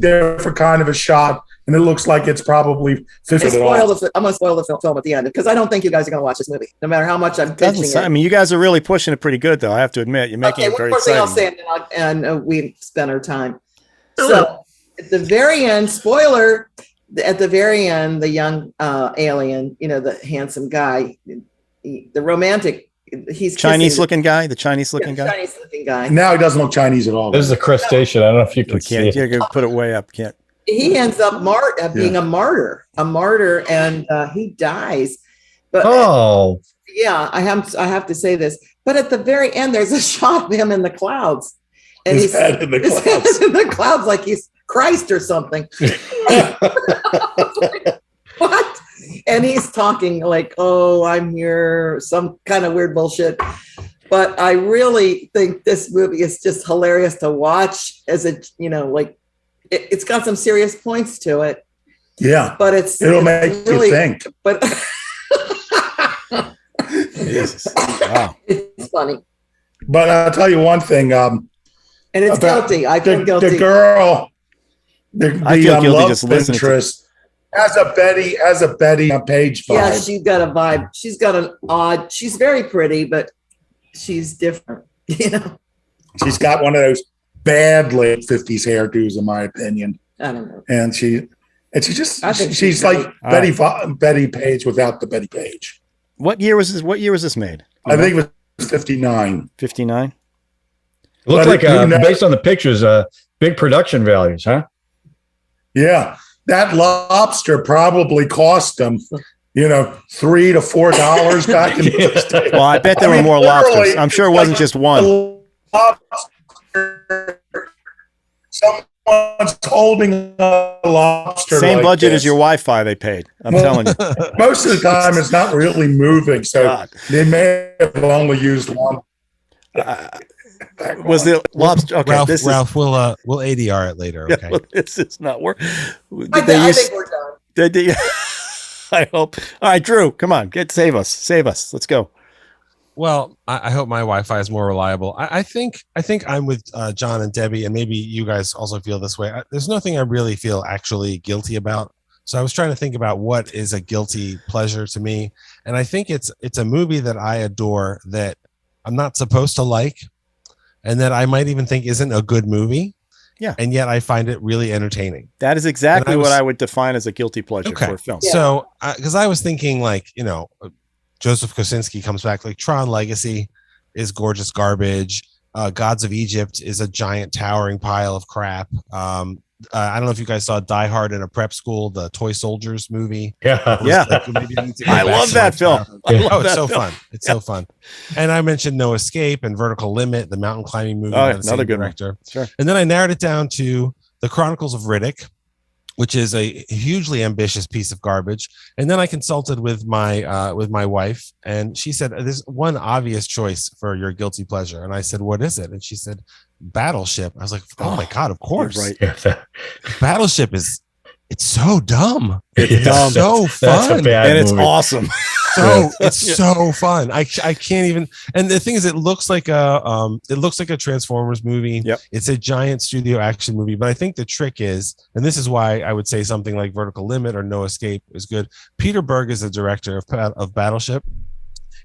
different kind of a shot, and it looks like it's probably 50 feet I'm going to spoil the film at the end because I don't think you guys are going to watch this movie, no matter how much I'm pitching it. I mean, you guys are really pushing it pretty good, though. I have to admit, you're making it very exciting. One more thing I'll say, and we spent our time. So at the very end, spoiler, at the very end, the young alien, the handsome guy, the romantic, he's Chinese-looking guy, the Chinese-looking guy? Chinese-looking guy. Now he doesn't look Chinese at all. This is a crustacean. I don't know if you can see it. You're going to put it way up. Can't. He ends up being a martyr, and he dies. But yeah, I have to say this. But at the very end, there's a shot of him in the clouds, and his head in the clouds, like he's Christ or something. What? And he's talking like, "Oh, I'm here," some kind of weird bullshit. But I really think this movie is just hilarious to watch. It's got some serious points to it. Yeah, but it'll make you think. But Jesus. Wow, it's funny. But I'll tell you one thing. And it's guilty. I feel guilty. The girl, I feel guilty love just listening interest has a Betty Page vibe. Yeah, she's got a vibe. She's got an odd. She's very pretty, but she's different. She's got one of those bad late 50s hairdos, in my opinion. I don't know. And she's like Betty Page without the Betty Page. What year was this? What year was this made? I think it was 59. 59. It looks like based on the pictures, big production values, huh? Yeah, that lobster probably cost them, $3 to $4 back in those days. Well, I bet there were more lobsters. I'm sure it wasn't just one. Some one's holding a lobster. Same like budget this. as your Wi-Fi they paid. I'm telling you. Most of the time, it's not really moving, so God. they may have only used one. Was the lobster? Okay, Ralph, we'll ADR it later. Yeah, Okay. well, this is not work. I think we're done. I hope. All right, Drew, come on, save us. Let's go. Well, I hope my Wi-Fi is more reliable. I think I'm with John and Debbie, and maybe you guys also feel this way. There's nothing I really feel actually guilty about. So I was trying to think about what is a guilty pleasure to me, and I think it's a movie that I adore that I'm not supposed to like, and that I might even think isn't a good movie. Yeah. And yet I find it really entertaining. That is exactly what I would define as a guilty pleasure for a film. Yeah. So, because I was thinking, like, Joseph Kosinski comes back, like Tron Legacy is gorgeous garbage. Gods of Egypt is a giant towering pile of crap. I don't know if you guys saw Die Hard in a Prep School, the Toy Soldiers movie. Yeah. I love that film. It's so fun. It's so fun. And I mentioned No Escape and Vertical Limit, the mountain climbing movie by the same director. Sure. And then I narrowed it down to The Chronicles of Riddick, which is a hugely ambitious piece of garbage. And then I consulted with my wife, and she said, there's one obvious choice for your guilty pleasure. And I said, what is it? And she said, Battleship. I was like, oh my God, of course. Right. Battleship it's so dumb. It's dumb. So fun. And it's awesome. It's so fun. I can't even. And the thing is, it looks like a Transformers movie. Yep. It's a giant studio action movie. But I think the trick is, and this is why I would say something like Vertical Limit or No Escape is good. Peter Berg is the director of Battleship.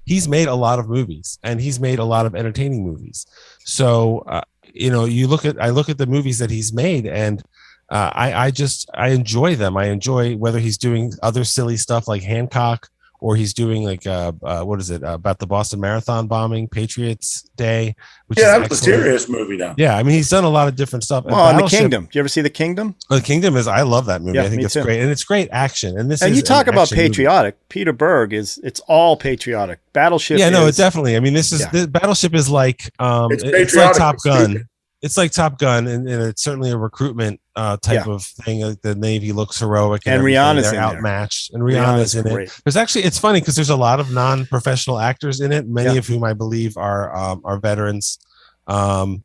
He's made a lot of movies, and he's made a lot of entertaining movies. So I look at the movies that he's made, and I enjoy them. I enjoy whether he's doing other silly stuff like Hancock, or he's doing like what is it about the Boston Marathon bombing, Patriots Day, which that was a serious movie now. Yeah, I mean, he's done a lot of different stuff. And The Kingdom. Do you ever see The Kingdom? The Kingdom I love that movie. Yeah, I think it's great, and it's great action. And you talk about patriotic. Movie. Peter Berg it's all patriotic. Battleship. Yeah, no, it definitely. I mean, the Battleship is like it's like Top Gun. It's like Top Gun, and it's certainly a recruitment type of thing. Like the Navy looks heroic, and Rihanna's outmatched, and Rihanna's in it. There's actually, it's funny because there's a lot of non-professional actors in it, many of whom I believe are veterans, and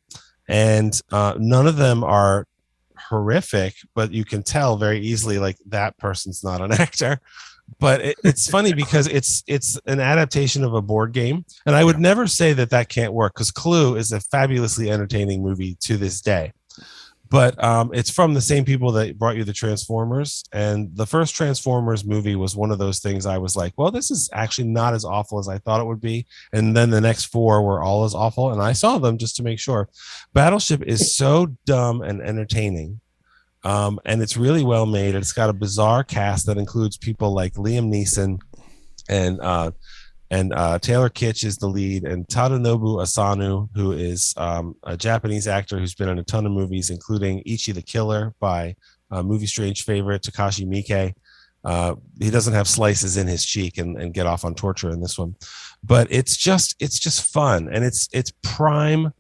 none of them are horrific, but you can tell very easily like that person's not an actor. But it's funny because it's an adaptation of a board game, and I would never say that can't work, because Clue is a fabulously entertaining movie to this day. But it's from the same people that brought you the Transformers, and the first Transformers movie was one of those things I was like, well, this is actually not as awful as I thought it would be. And then the next four were all as awful, and I saw them just to make sure. Battleship is so dumb and entertaining. And it's really well made. It's got a bizarre cast that includes people like Liam Neeson and Taylor Kitsch is the lead, and Tadanobu Asano, who is a Japanese actor who's been in a ton of movies, including Ichi the Killer by movie strange favorite Takashi Miike. He doesn't have slices in his cheek and get off on torture in this one, but it's just fun, and it's prime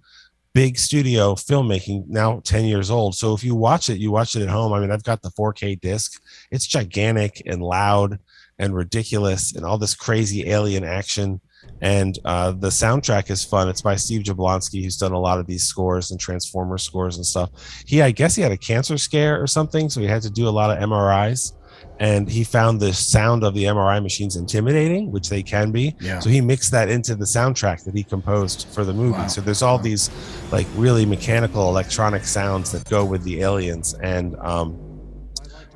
big studio filmmaking, now 10 years old. So if you watch it at home. I mean, I've got the 4K disc. It's gigantic and loud and ridiculous and all this crazy alien action. And the soundtrack is fun. It's by Steve Jablonsky, who's done a lot of these scores and Transformers scores and stuff. I guess he had a cancer scare or something, so he had to do a lot of MRIs. And he found the sound of the MRI machines intimidating, which they can be. Yeah. So he mixed that into the soundtrack that he composed for the movie. Wow. So there's all these like really mechanical electronic sounds that go with the aliens, and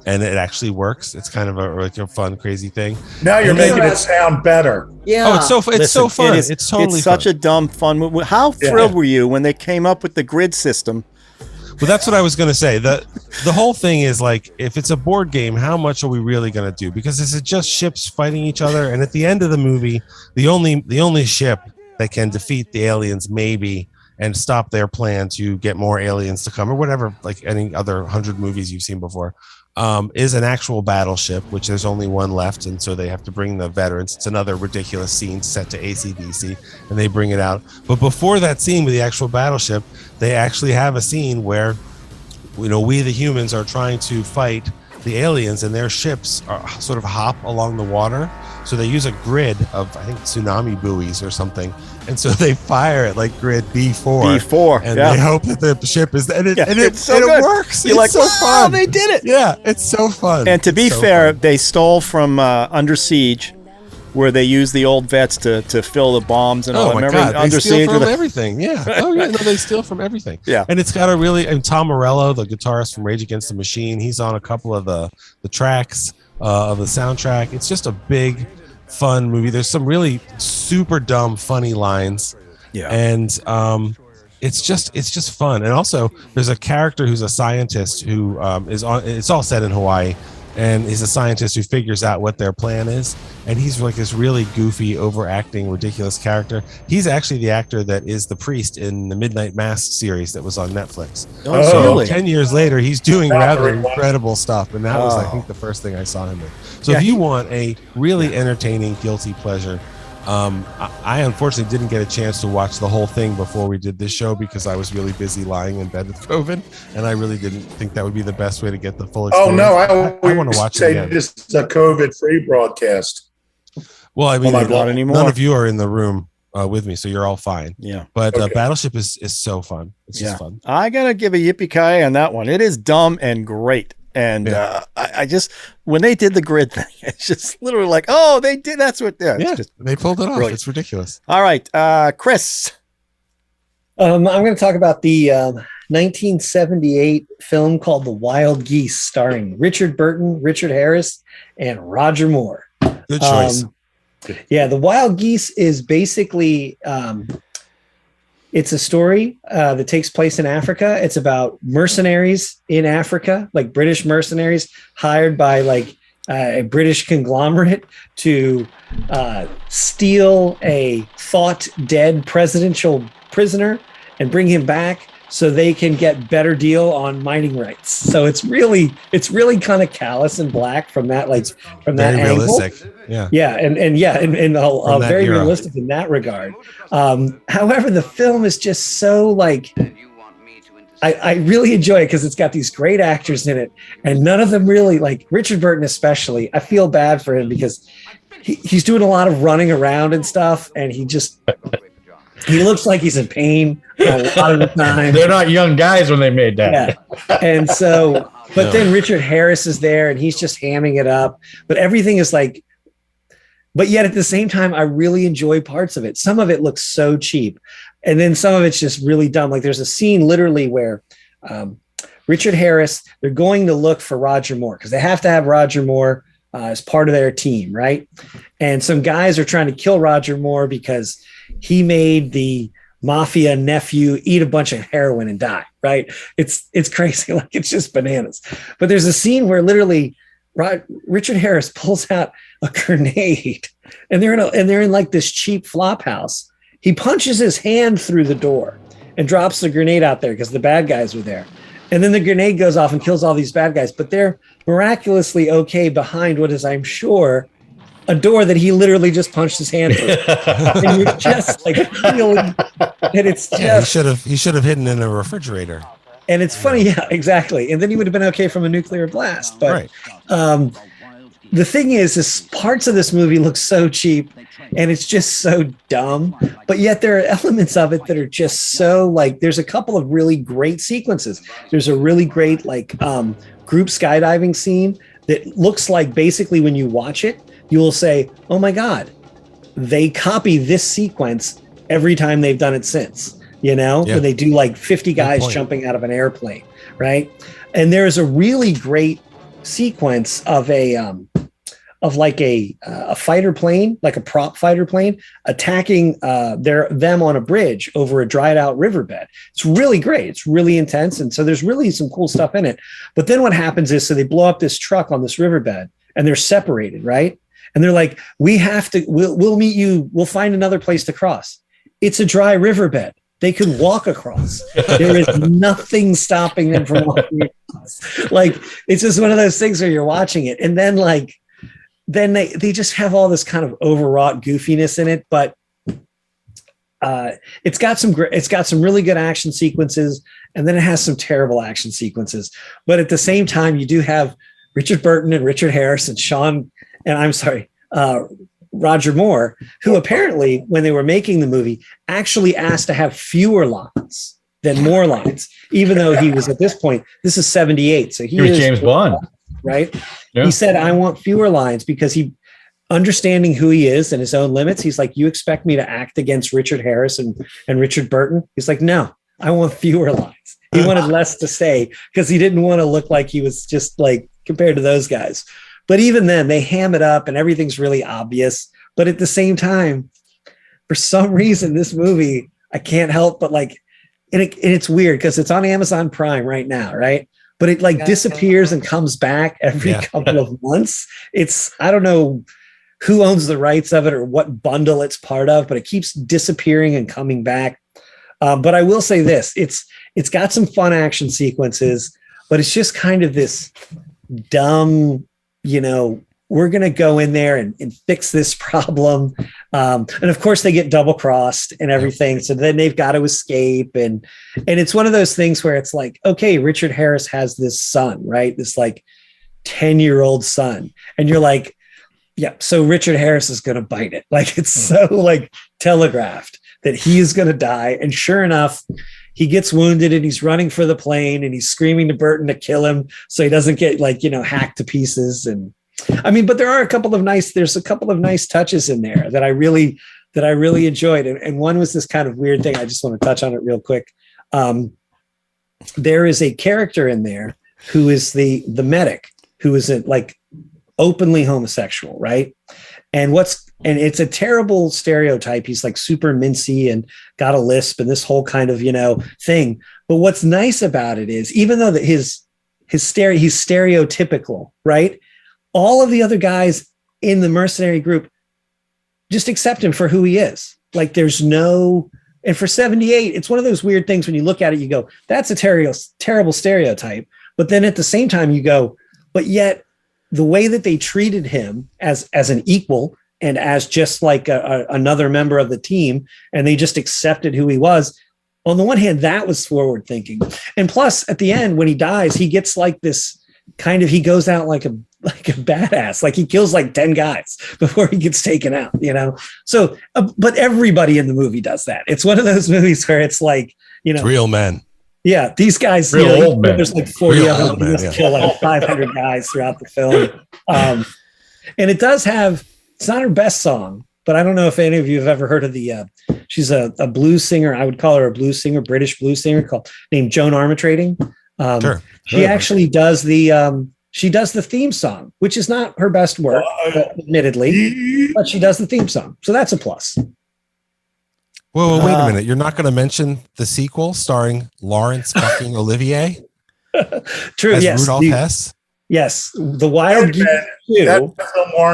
it actually works. It's kind of a fun, crazy thing. Now you're making it sound better. Yeah. Oh, it's so fun. It's totally such fun. A dumb fun movie. How thrilled were you when they came up with the grid system? Well, that's what I was going to say. The whole thing is like, if it's a board game, how much are we really going to do? Because is it just ships fighting each other? And at the end of the movie, the only ship that can defeat the aliens maybe and stop their plan to get more aliens to come, or whatever, like any other 100 movies you've seen before, is an actual battleship, which there's only one left, and so they have to bring the veterans. It's another ridiculous scene set to AC/DC, and they bring it out. But before that scene with the actual battleship, they actually have a scene where we the humans are trying to fight the aliens, and their ships are sort of hop along the water. So they use a grid of, I think, tsunami buoys or something. And so they fire at like grid B4. And they hope that the ship is, and it works. You're like, so fun. They did it. Yeah, it's so fun. And to be fair, they stole from Under Siege, where they use the old vets to fill the bombs and all. Remember Under Siege from everything. Yeah. Oh yeah. No, they steal from everything. Yeah. And it's got and Tom Morello, the guitarist from Rage Against the Machine, he's on a couple of the tracks of the soundtrack. It's just a big, fun movie. There's some really super dumb, funny lines. Yeah. And it's just fun. And also, there's a character who's a scientist who is on. It's all set in Hawaii. And he's a scientist who figures out what their plan is. And he's like this really goofy, overacting, ridiculous character. He's actually the actor that is the priest in the Midnight Mass series that was on Netflix. Oh, so really? 10 years later, he's doing rather incredible stuff. And that was, I think, the first thing I saw him in. So if you want a really entertaining, guilty pleasure, I unfortunately didn't get a chance to watch the whole thing before we did this show because I was really busy lying in bed with COVID, and I really didn't think that would be the best way to get the full experience. I want to watch it again. This is a COVID-free broadcast. Well, I mean, not anymore. None of you are in the room with me, so you're all fine. Yeah. But Battleship is so fun. It's just fun. I gotta give a Yippee-Ki-Yay on that one. It is dumb and great. And I just, when they did the grid thing, it's just literally like, oh, they did. That's what. They pulled it off. Brilliant. It's ridiculous. All right, Chris. I'm going to talk about the 1978 film called The Wild Geese, starring Richard Burton, Richard Harris, and Roger Moore. Good choice. The Wild Geese is basically it's a story that takes place in Africa. It's about mercenaries in Africa, like British mercenaries hired by like a British conglomerate to steal a thought dead presidential prisoner and bring him back so they can get better deal on mining rights. So it's really kind of callous and black from that, like from that very angle. realistic. Yeah. And very era. realistic in that regard. However, the film is just so like, I really enjoy it because it's got these great actors in it, and none of them really, like Richard Burton especially. I feel bad for him because he's doing a lot of running around and stuff, and he looks like he's in pain a lot of the time. They're not young guys when they made that. Yeah. And so, but then Richard Harris is there and he's just hamming it up. But everything is like, but yet at the same time, I really enjoy parts of it. Some of it looks so cheap. And then some of it's just really dumb. Like there's a scene literally where Richard Harris, they're going to look for Roger Moore because they have to have Roger Moore as part of their team, right? And some guys are trying to kill Roger Moore because he made the mafia nephew eat a bunch of heroin and die, right? It's crazy. Like it's just bananas. But there's a scene where literally Richard Harris pulls out a grenade and they're in like this cheap flop house. He punches his hand through the door and drops the grenade out there because the bad guys were there. And then the grenade goes off and kills all these bad guys, but they're miraculously okay behind what is, I'm sure, a door that he literally just punched his hand through. And you're just like feeling, and it's just he should have hidden in a refrigerator. And it's funny, yeah, exactly. And then he would have been okay from a nuclear blast. But the thing is parts of this movie look so cheap, and it's just so dumb. But yet there are elements of it that are just so like. There's a couple of really great sequences. There's a really great like group skydiving scene that looks like basically when you watch it, you will say, oh my God, they copy this sequence every time they've done it since, when they do like 50 guys jumping out of an airplane, right? And there's a really great sequence of a fighter plane, like a prop fighter plane, attacking them on a bridge over a dried out riverbed. It's really great. It's really intense. And so there's really some cool stuff in it. But then what happens is, so they blow up this truck on this riverbed and they're separated, right? And they're like, we'll meet you. We'll find another place to cross. It's a dry riverbed. They could walk across. There is nothing stopping them from walking across. Like, it's just one of those things where you're watching it. And then they just have all this kind of overwrought goofiness in it. But it's got some really good action sequences and then it has some terrible action sequences. But at the same time, you do have Richard Burton and Richard Harris and Roger Moore, who apparently, when they were making the movie, actually asked to have fewer lines than more lines, even though he was at this point, this is 78. So he was James Bond, right? Yeah. He said, I want fewer lines because he, understanding who he is and his own limits, he's like, you expect me to act against Richard Harris and Richard Burton? He's like, no, I want fewer lines. He wanted less to say because he didn't want to look like he was just like compared to those guys. But even then, they ham it up and everything's really obvious. But at the same time, for some reason, this movie, I can't help but like, and it's weird because it's on Amazon Prime right now, right? But it like disappears and comes back every couple of months. I don't know who owns the rights of it or what bundle it's part of, but it keeps disappearing and coming back. But I will say this, it's got some fun action sequences, but it's just kind of this dumb, we're going to go in there and fix this problem. And of course they get double crossed and everything. So then they've got to escape. And it's one of those things where it's like, okay, Richard Harris has this son, right? This like 10-year-old son. And you're like, yeah, so Richard Harris is going to bite it. Like it's so like telegraphed that he is going to die. And sure enough, he gets wounded and he's running for the plane and he's screaming to Burton to kill him so he doesn't get like, hacked to pieces. And I mean, but there's a couple of nice touches in there that I really enjoyed. And one was this kind of weird thing. I just want to touch on it real quick. There is a character in there who is the medic, who is like openly homosexual, right? And it's a terrible stereotype. He's like super mincy and got a lisp and this whole kind of, thing. But what's nice about it is, even though that he's stereotypical, right? All of the other guys in the mercenary group just accept him for who he is. Like and for 78, it's one of those weird things when you look at it, you go, that's a terrible stereotype. But then at the same time you go, but yet the way that they treated him as an equal and as just like another member of the team, and they just accepted who he was. On the one hand, that was forward thinking. And plus at the end, when he dies, he gets like this kind of, he goes out like a badass, like he kills like 10 guys before he gets taken out, So, but everybody in the movie does that. It's one of those movies where it's like, It's real men. Yeah, these guys, old men. There's like 40 of them. They kill like 500 guys throughout the film. And it does have, it's not her best song, but I don't know if any of you have ever heard of she's a blues singer. I would call her a blues singer, British blues singer named Joan Armatrading. Sure. She actually does the theme song, which is not her best work, admittedly, but she does the theme song. So that's a plus. Whoa, wait a minute. You're not going to mention the sequel starring Laurence fucking Olivier? True, as yes. Rudolph Hess? Yes, the Wild Geese 2.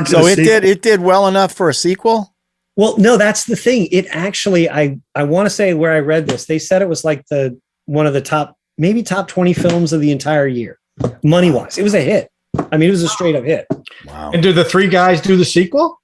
So it did well enough for a sequel? Well, no, that's the thing. It actually, I want to say where I read this, they said it was like one of the top 20 films of the entire year, money-wise. It was a hit. I mean, it was a straight-up hit. Wow. And did the three guys do the sequel?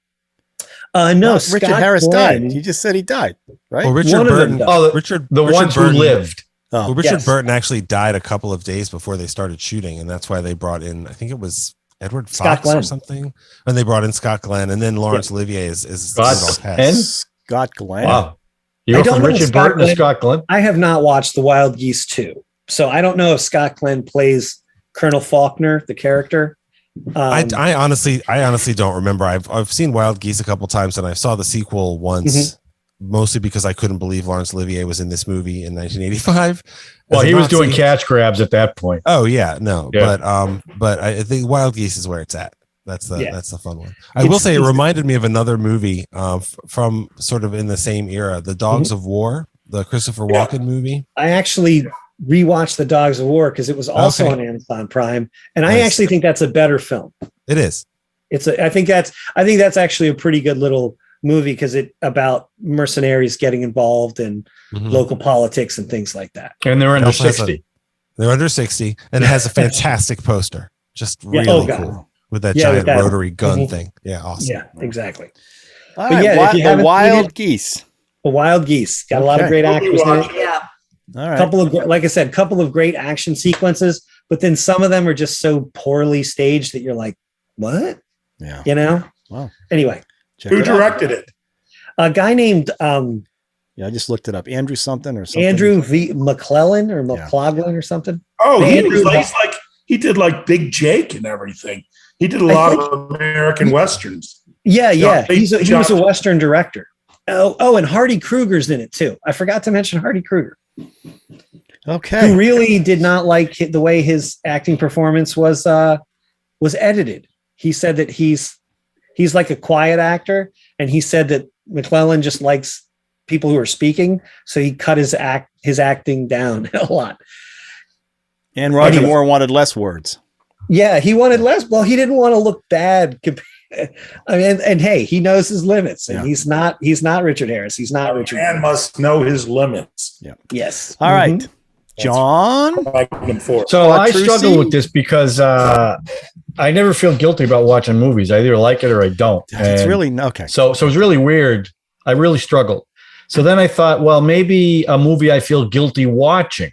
No, Richard Harris died. He just said he died, right? Well, Richard Burton. The ones who lived. Well, Richard Burton actually died a couple of days before they started shooting, and that's why they brought in, I think it was Edward Fox or something, and they brought in Scott Glenn, and then Laurence Olivier is Scott Glenn. Wow. You go from Richard Burton to Scott Glenn? I have not watched the Wild Geese 2, so I don't know if Scott Glenn plays Colonel Faulkner, the character. I honestly don't remember. I've seen Wild Geese a couple times, and I saw the sequel once, mostly because I couldn't believe Laurence Olivier was in this movie in 1985. Well, he was doing catch grabs at that point. Oh yeah, no, yeah. But I think Wild Geese is where it's at. That's the fun one. I will say it reminded me of another movie from sort of in the same era, The Dogs of War, the Christopher Walken movie. I actually rewatched The Dogs of War because it was also on Amazon Prime, and I actually think that's a better film. It is. I think that's actually a pretty good little movie because it about mercenaries getting involved in local politics and things like that. And they're under 60. They're under 60, and it has a fantastic poster, just really cool with that giant rotary gun thing. Yeah, awesome. Yeah, exactly. All right, Wild Geese. The Wild Geese got a lot of great actors in it. Yeah. All right. Couple of great action sequences, but then some of them are just so poorly staged that you're like, what? Yeah. You know? Wow. Anyway. Who directed it? A guy named yeah, I just looked it up. Andrew something or something. Andrew V. McClellan or McLaughlin or something. Oh, he did like Big Jake and everything. He did a lot of American Westerns. Yeah. He was a Western director. Oh, and Hardy Kruger's in it too. I forgot to mention Hardy Kruger. Okay. Who really did not like the way his acting performance was edited. He said that he's like a quiet actor, and he said that McClellan just likes people who are speaking, so he cut his acting down a lot. And Roger Moore wanted less words. Yeah, he wanted less. Well, he didn't want to look bad. I mean, and hey, he knows his limits, and he's not Richard Harris. He's not Richard. Man must know his limits. Yeah. Yes. All right, John. So I struggle with this because I never feel guilty about watching movies. I either like it or I don't. It's really okay. So it was really weird. I really struggled. So then I thought, well, maybe a movie I feel guilty watching.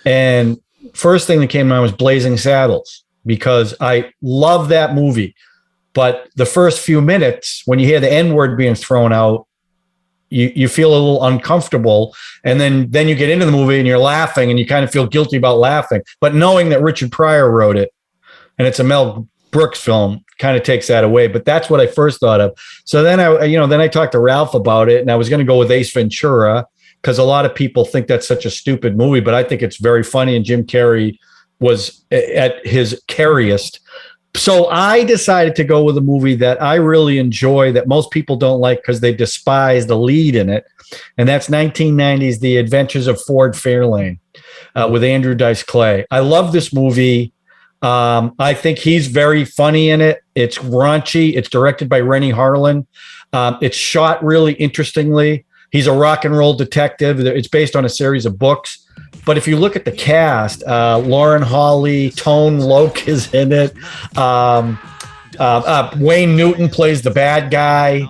And first thing that came to mind was Blazing Saddles, because I love that movie. But the first few minutes, when you hear the N-word being thrown out, you feel a little uncomfortable. And then you get into the movie and you're laughing and you kind of feel guilty about laughing. But knowing that Richard Pryor wrote it and it's a Mel Brooks film kind of takes that away. But that's what I first thought of. So then I talked to Ralph about it, and I was going to go with Ace Ventura because a lot of people think that's such a stupid movie, but I think it's very funny. And Jim Carrey was at his carriest. So I decided to go with a movie that I really enjoy that most people don't like because they despise the lead in it. And that's 1990's The Adventures of Ford Fairlane with Andrew Dice Clay. I love this movie. I think he's very funny in it. It's raunchy. It's directed by Rennie Harlan. It's shot really interestingly. He's a rock and roll detective. It's based on a series of books. But if you look at the cast, Lauren Holly, Tone Loc is in it. Wayne Newton plays the bad guy.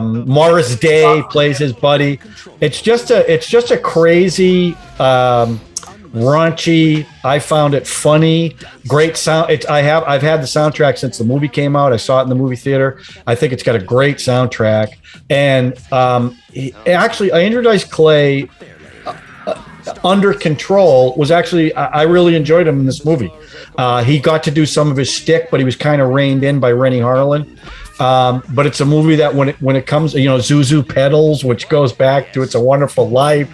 Morris Day plays his buddy. It's just a crazy, raunchy. I found it funny. Great sound. I've had the soundtrack since the movie came out. I saw it in the movie theater. I think it's got a great soundtrack. And actually, Andrew Dice Clay, Under Control, was actually, I really enjoyed him in this movie. He got to do some of his shtick, but he was kind of reined in by Rennie Harlan. But it's a movie that when it comes, Zuzu Pedals, which goes back to It's a Wonderful Life.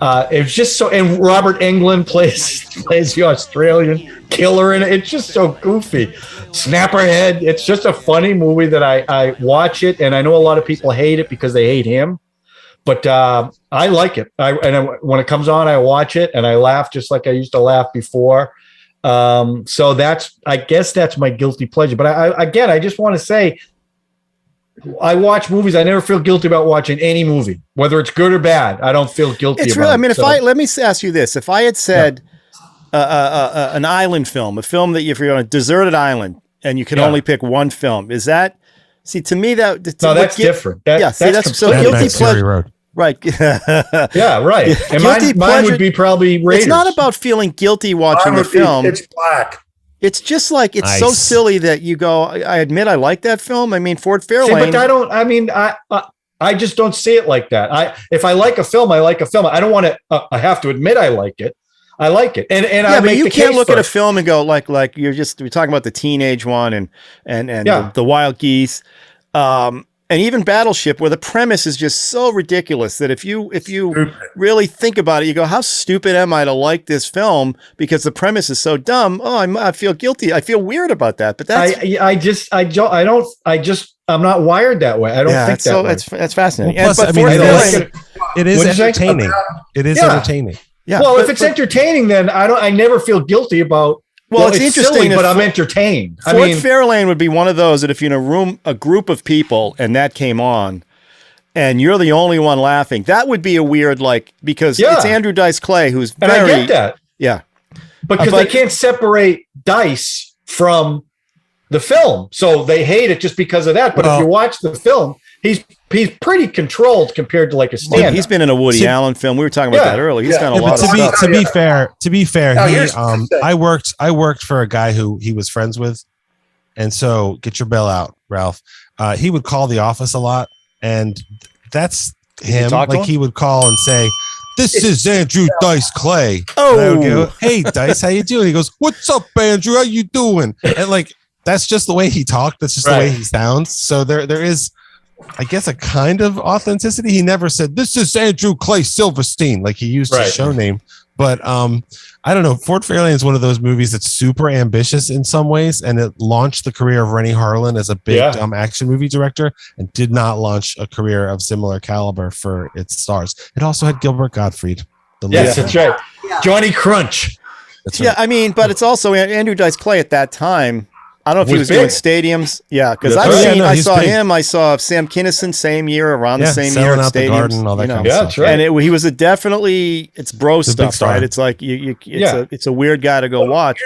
It's just so, and Robert Englund plays the Australian killer in it. It's just so goofy. Snapperhead. It's just a funny movie that I watch it, and I know a lot of people hate it because they hate him. But I like it. When it comes on, I watch it and I laugh just like I used to laugh before. So I guess that's my guilty pleasure. But I just want to say, I watch movies. I never feel guilty about watching any movie, whether it's good or bad. I don't feel guilty. It's about really. it. Let me ask you this: if I had said an island film, a film that if you're on a deserted island and you can only pick one film, is that? See, to me that's different. That's so guilty pleasure. Right. Yeah, right. And mine would be probably Raiders. It's not about feeling guilty watching the film. It's black. It's just like, it's so silly that you go, I admit I like that film. I mean, Ford Fairlane. But I just don't see it like that. If I like a film, I like a film. I don't want to, I have to admit I like it. I like it. And yeah, but you can't look at a film and go like we're talking about the teenage one and the Wild Geese. And even Battleship, where the premise is just so ridiculous that if you really think about it, you go, how stupid am I to like this film because the premise is so dumb? Oh, I feel guilty. I feel weird about that. But that's I'm not wired that way. I don't think that way. That's fascinating. Well, plus, it is entertaining. It is entertaining. Yeah. Well, if it's entertaining, then I never feel guilty about. Well, it's interesting, silly, but I'm entertained. Fort Fairlane would be one of those that if you're in a group of people, and that came on, and you're the only one laughing, that would be a weird, because it's Andrew Dice Clay who's very. And I get that. Yeah, because they can't separate Dice from the film, so they hate it just because of that. But if you watch the film, he's pretty controlled compared to like a stand. He's been in a Woody Allen film. We were talking about that earlier. He's done a lot of stuff. To be fair, Now, I worked for a guy who he was friends with, and so get your bell out, Ralph. He would call the office a lot, and that's him. Like he would call and say, "This is Andrew Dice Clay." Oh, and I would go, "Hey Dice, how you doing?" He goes, "What's up, Andrew? How you doing?" And like that's just the way he talked. That's just the way he sounds. So there is, I guess, a kind of authenticity. He never said, "This is Andrew Clay Silverstein," like he used his show name. But I don't know. Ford Fairlane is one of those movies that's super ambitious in some ways, and it launched the career of Rennie Harlan as a big action movie director, and did not launch a career of similar caliber for its stars. It also had Gilbert Gottfried. Yes, that's right. Johnny Crunch. That's right. I mean, but it's also Andrew Dice Clay at that time. I don't know if he was doing stadiums. Yeah, because I saw him. I saw Sam Kinnison same year, around the same year at stadiums. Garden, all that kind of that's stuff. right. And he was it's bro stuff, right? It's like it's a weird guy to go watch.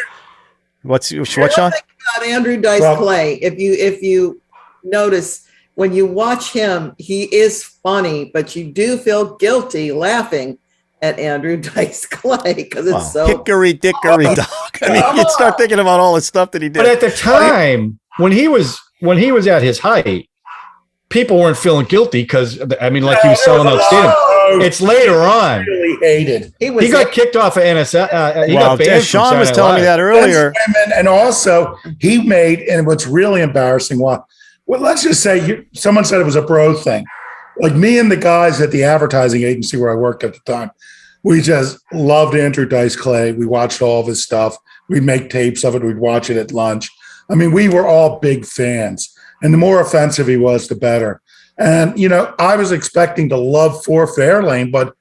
What, Sean? About Andrew Dice Clay, if you notice when you watch him, he is funny, but you do feel guilty laughing at Andrew Dice Clay because it's so hickory dickory dock. I mean, you'd start thinking about all the stuff that he did. But at the time when he was at his height, people weren't feeling guilty because I mean, like he was selling out stadiums. It's later on. Really hated. He got kicked off of NSL. He got banned. Sean was telling me that earlier. And also, he made, and what's really embarrassing, well, let's just say someone said it was a bro thing. Like me and the guys at the advertising agency where I worked at the time, we just loved Andrew Dice Clay. We watched all of his stuff. We'd make tapes of it. We'd watch it at lunch. I mean, we were all big fans. And the more offensive he was, the better. And, I was expecting to love Ford Fairlane, but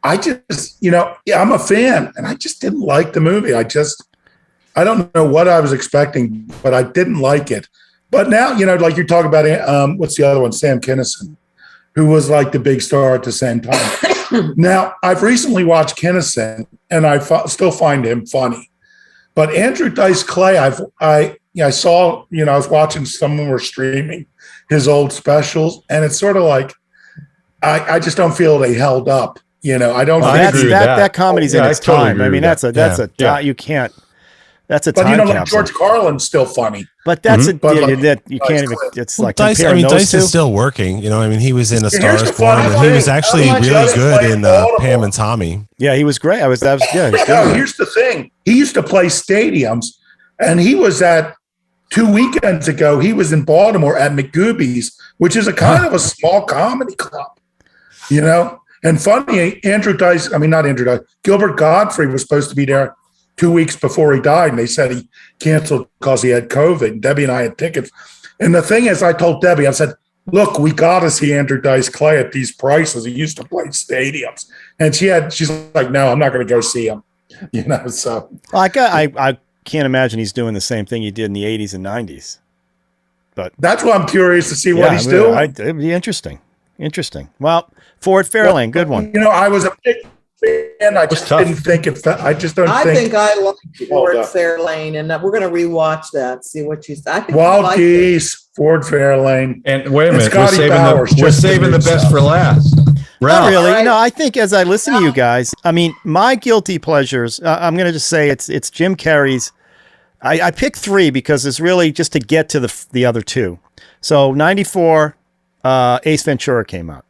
I just, I'm a fan, and I just didn't like the movie. I don't know what I was expecting, but I didn't like it. But now, like you're talking about, what's the other one? Sam Kinnison, who was like the big star at the same time. Now, I've recently watched Kinnison, and I still find him funny. But Andrew Dice Clay, I saw, I was watching, someone were streaming his old specials, and it's sort of like, I just don't feel they held up. I don't think that comedy's in its time. I mean, you can't. That's a time capsule. Like George Carlin's still funny. But that's that you can't even. It's like Dice. I mean, Dice is still working. He was in A Star Is Born, and he was actually really good in Pam and Tommy. Yeah, he was great. Here's the thing: he used to play stadiums, and he was at 2 weekends ago. He was in Baltimore at McGooby's, which is a kind of a small comedy club, And funny, Gilbert Gottfried was supposed to be there 2 weeks before he died, and they said he canceled because he had COVID. And Debbie and I had tickets. And the thing is, I told Debbie, I said, look, we got to see Andrew Dice Clay at these prices. He used to play stadiums. And she's like, no, I'm not going to go see him. So. I can't imagine he's doing the same thing he did in the 80s and 90s. But that's why I'm curious to see what he's doing. It'd be interesting. Well, Ford Fairlane, good one. I was a big fan. I just didn't think it. I think I like Ford Fairlane, and we're going to rewatch that. See what you say. Wild Geese, Ford Fairlane, and wait a minute, we're saving the best for last. Not really. I think as I listen to you guys, I mean, my guilty pleasures. I'm going to just say it's Jim Carrey's. I picked three because it's really just to get to the other two. So 94, Ace Ventura came out.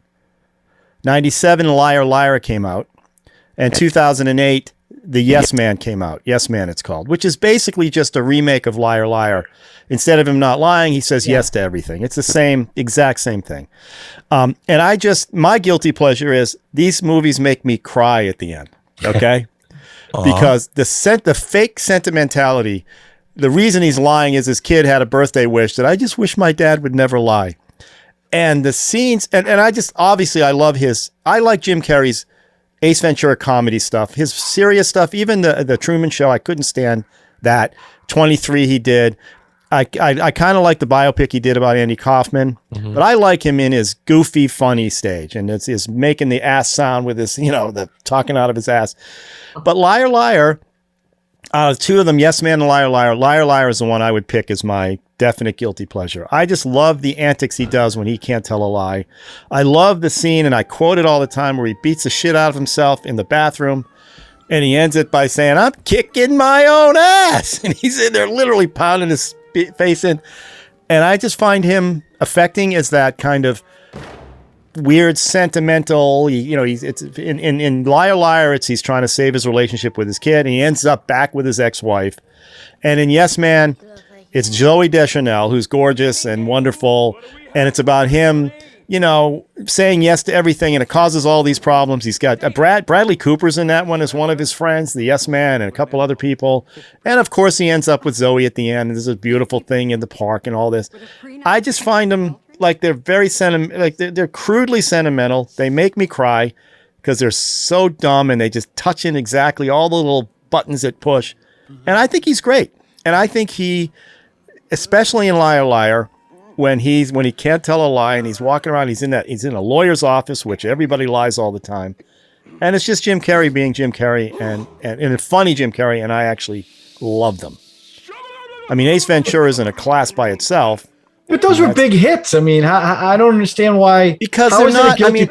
97, Liar Liar came out. And 2008, The Yes Man came out. Yes Man, it's called, which is basically just a remake of Liar Liar. Instead of him not lying, he says yes to everything. It's the exact same thing. And my guilty pleasure is these movies make me cry at the end. Okay. Because the fake sentimentality, the reason he's lying is his kid had a birthday wish that I just wish my dad would never lie. And the scenes, and I just, obviously I like Jim Carrey's Ace Ventura comedy stuff, his serious stuff, even the Truman Show, I couldn't stand that. 23 he did. I kind of like the biopic he did about Andy Kaufman, but I like him in his goofy, funny stage, and it's his making the ass sound with his, the talking out of his ass. But Liar Liar, Two of them, Yes Man and Liar Liar. Liar Liar is the one I would pick as my definite guilty pleasure. I just love the antics he does when he can't tell a lie. I love the scene, and I quote it all the time, where he beats the shit out of himself in the bathroom, and he ends it by saying, "I'm kicking my own ass." And he's in there literally pounding his face in. And I just find him affecting as that kind of weird sentimental, it's in Liar Liar, he's trying to save his relationship with his kid, and he ends up back with his ex-wife. And in Yes Man, it's Zooey Deschanel, who's gorgeous and wonderful, and it's about him saying yes to everything, and it causes all these problems. He's got Bradley Cooper's in that one as one of his friends, the Yes Man, and a couple other people, and of course he ends up with Zoe at the end, and there's a beautiful thing in the park and all this. I just find them like they're very they're crudely sentimental. They make me cry because they're so dumb, and they just touch in exactly all the little buttons that push. And I think he's great. And I think he, especially in Liar Liar, when he can't tell a lie and he's walking around, he's in a lawyer's office, which everybody lies all the time. And it's just Jim Carrey being Jim Carrey, and a funny Jim Carrey, and I actually love them. I mean, Ace Ventura is in a class by itself. But those were big hits. I mean, I don't understand why. Because they're not. I mean,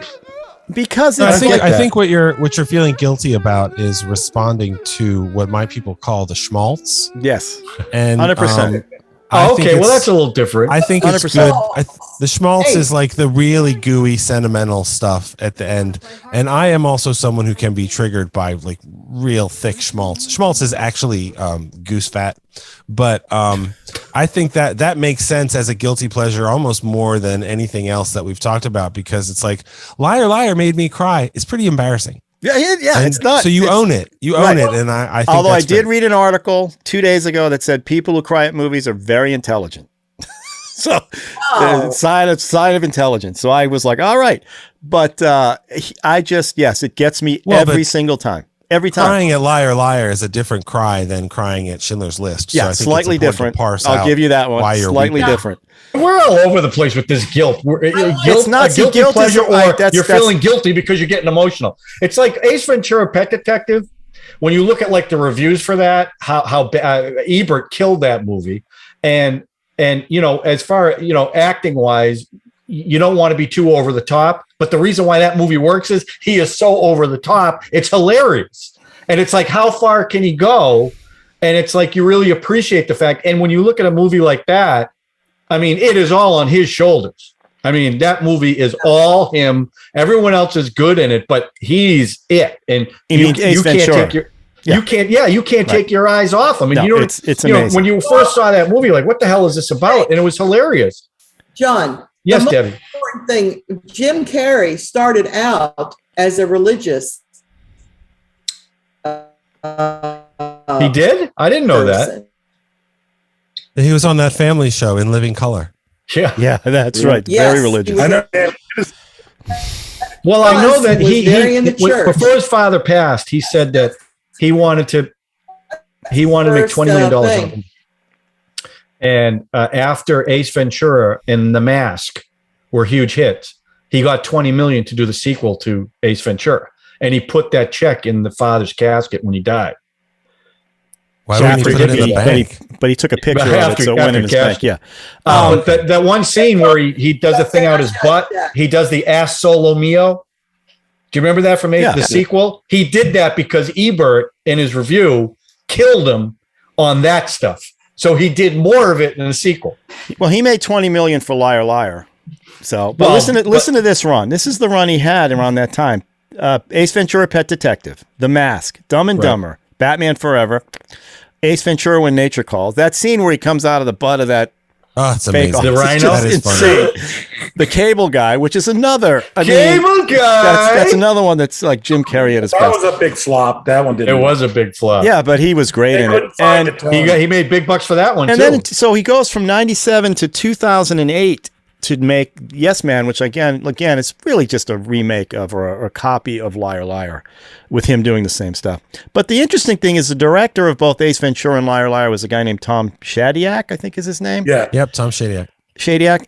because I think what you're feeling guilty about is responding to what my people call the schmaltz. Yes, and 100%. Okay, well that's a little different. I think it's 100%. Good. The schmaltz is like the really gooey, sentimental stuff at the end. And I am also someone who can be triggered by like real thick schmaltz. Schmaltz is actually goose fat, but I think that makes sense as a guilty pleasure almost more than anything else that we've talked about, because it's like Liar Liar made me cry. It's pretty embarrassing. Yeah, it's not. So you own it. You own it, and I think. Although I did read an article 2 days ago that said people who cry at movies are very intelligent. So, sign of intelligence. So I was like, all right, but it gets me every single time. Every time. Crying at Liar Liar is a different cry than crying at Schindler's List. Yeah, so slightly different. I'll give you that one. Slightly different. We're all over the place with this guilt. It's not guilty pleasure, or you're feeling guilty because you're getting emotional. It's like Ace Ventura: Pet Detective. When you look at like the reviews for that, how Ebert killed that movie, and as far acting wise, you don't want to be too over the top. But the reason why that movie works is he is so over the top. It's hilarious, and it's like how far can he go? And it's like you really appreciate the fact. And when you look at a movie like that, I mean, it is all on his shoulders. I mean, that movie is all him. Everyone else is good in it, but he's it. And you can't take your eyes off him. And it's amazing. When you first saw that movie, like, what the hell is this about? And it was hilarious. John. Yes, Debbie. Important thing, Jim Carrey started out as a religious. He did? I didn't know that. He was on that family show in Living Color. Yeah, that's right. Yes, very religious. I know. Well, I know that he before his father passed, he said that he wanted to make $20 million off him. And after Ace Ventura and The Mask were huge hits, he got $20 million to do the sequel to Ace Ventura, and he put that check in the father's casket when he died. Why would he put it in the bank? But he took a picture of it, so it went in his bank. Yeah. But that one scene where he does the thing out his butt, he does the ass solo mio. Do you remember that from the sequel? He did that because Ebert, in his review, killed him on that stuff. So he did more of it in the sequel. Well, he made $20 million for Liar Liar. So, but listen to this run. This is the run he had around that time. Ace Ventura: Pet Detective, The Mask, Dumb and Dumber, Batman Forever, Ace Ventura: When Nature Calls. That scene where he comes out of the butt of that. Oh, it's amazing. The rhino. That is insane. The Cable Guy, which is another. Cable Guy. That's another one that's like Jim Carrey at his best. That was a big flop. That one didn't. It was a big flop. Yeah, but he was great in it. And he made big bucks for that one, and too. then, so he goes from 97 to 2008 to make Yes Man, which again, is really just a remake of or a copy of Liar Liar, with him doing the same stuff. But the interesting thing is the director of both Ace Ventura and Liar Liar was a guy named Tom Shadyac, I think is his name. Yeah. Yep, Tom Shadyac.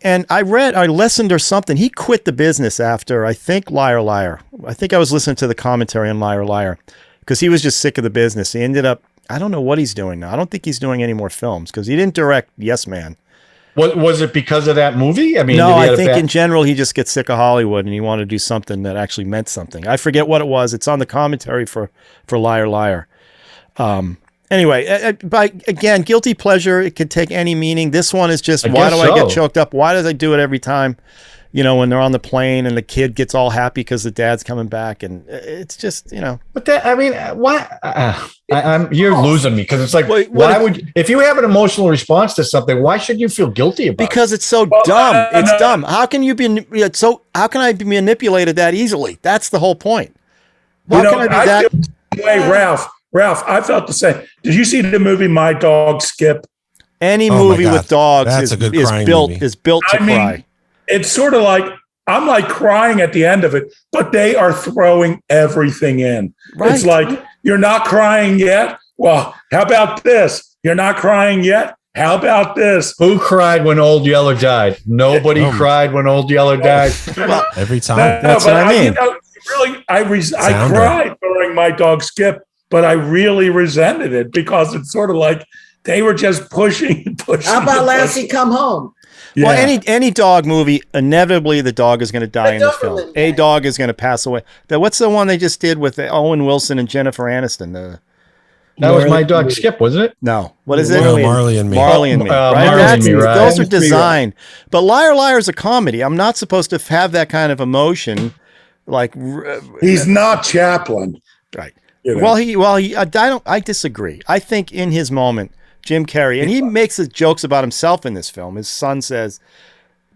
And I listened or something. He quit the business after, I think, Liar Liar. I think I was listening to the commentary on Liar Liar because he was just sick of the business. He ended up I don't know what he's doing now. I don't think he's doing any more films because he didn't direct Yes Man. Was it because of that movie? I mean, no, I think in general he just gets sick of Hollywood and he wanted to do something that actually meant something. I forget what it was. It's on the commentary for Liar Liar. Anyway, but again, guilty pleasure, it could take any meaning. This one is just, why do I get choked up? Why does I do it every time? You know, when they're on the plane and the kid gets all happy because the dad's coming back, and it's just, you know. But that, I mean, why? You're losing me because it's like, why would, if you have an emotional response to something, why should you feel guilty about it? Because it's so dumb. It's dumb. How can you be how can I be manipulated that easily? That's the whole point. How can I be that? Way, Ralph, I felt the same. Did you see the movie My Dog Skip? Any movie with dogs is built to cry. It's sort of like, I'm like crying at the end of it, but they are throwing everything in. Right. It's like, you're not crying yet? Well, how about this? You're not crying yet? How about this? Who cried when Old Yeller died? Nobody cried when Old Yeller died. Well, every time. That's what I mean. I cried during My Dog Skip, but I really resented it because it's sort of like they were just pushing. How about Lassie Come Home? Yeah. Well, any dog movie, inevitably the dog is going to die in the film. A dog is going to pass away. What's the one they just did with Owen Wilson and Jennifer Aniston? That was My Dog Skip, wasn't it? No. What is it? Marley and Me. Marley and Me. Right? Those are designed. But Liar Liar is a comedy. I'm not supposed to have that kind of emotion. Like he's not Chaplin, right? You know. I disagree. I think in his moment, Jim Carrey, and he makes the jokes about himself in this film. His son says,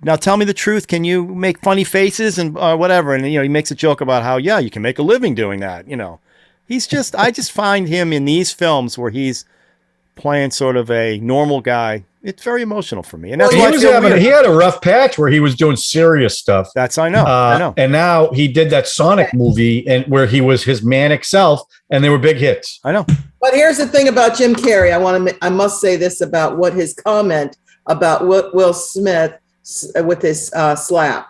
"Now tell me the truth. Can you make funny faces and whatever?" And he makes a joke about how you can make a living doing that. He's just I just find him in these films where he's playing sort of a normal guy. It's very emotional for me, and that's why he had a rough patch where he was doing serious stuff. I know. And now he did that Sonic movie, and where he was his manic self, and they were big hits. I know. But here's the thing about Jim Carrey. I must say this about what his comment about Will Smith with his slap.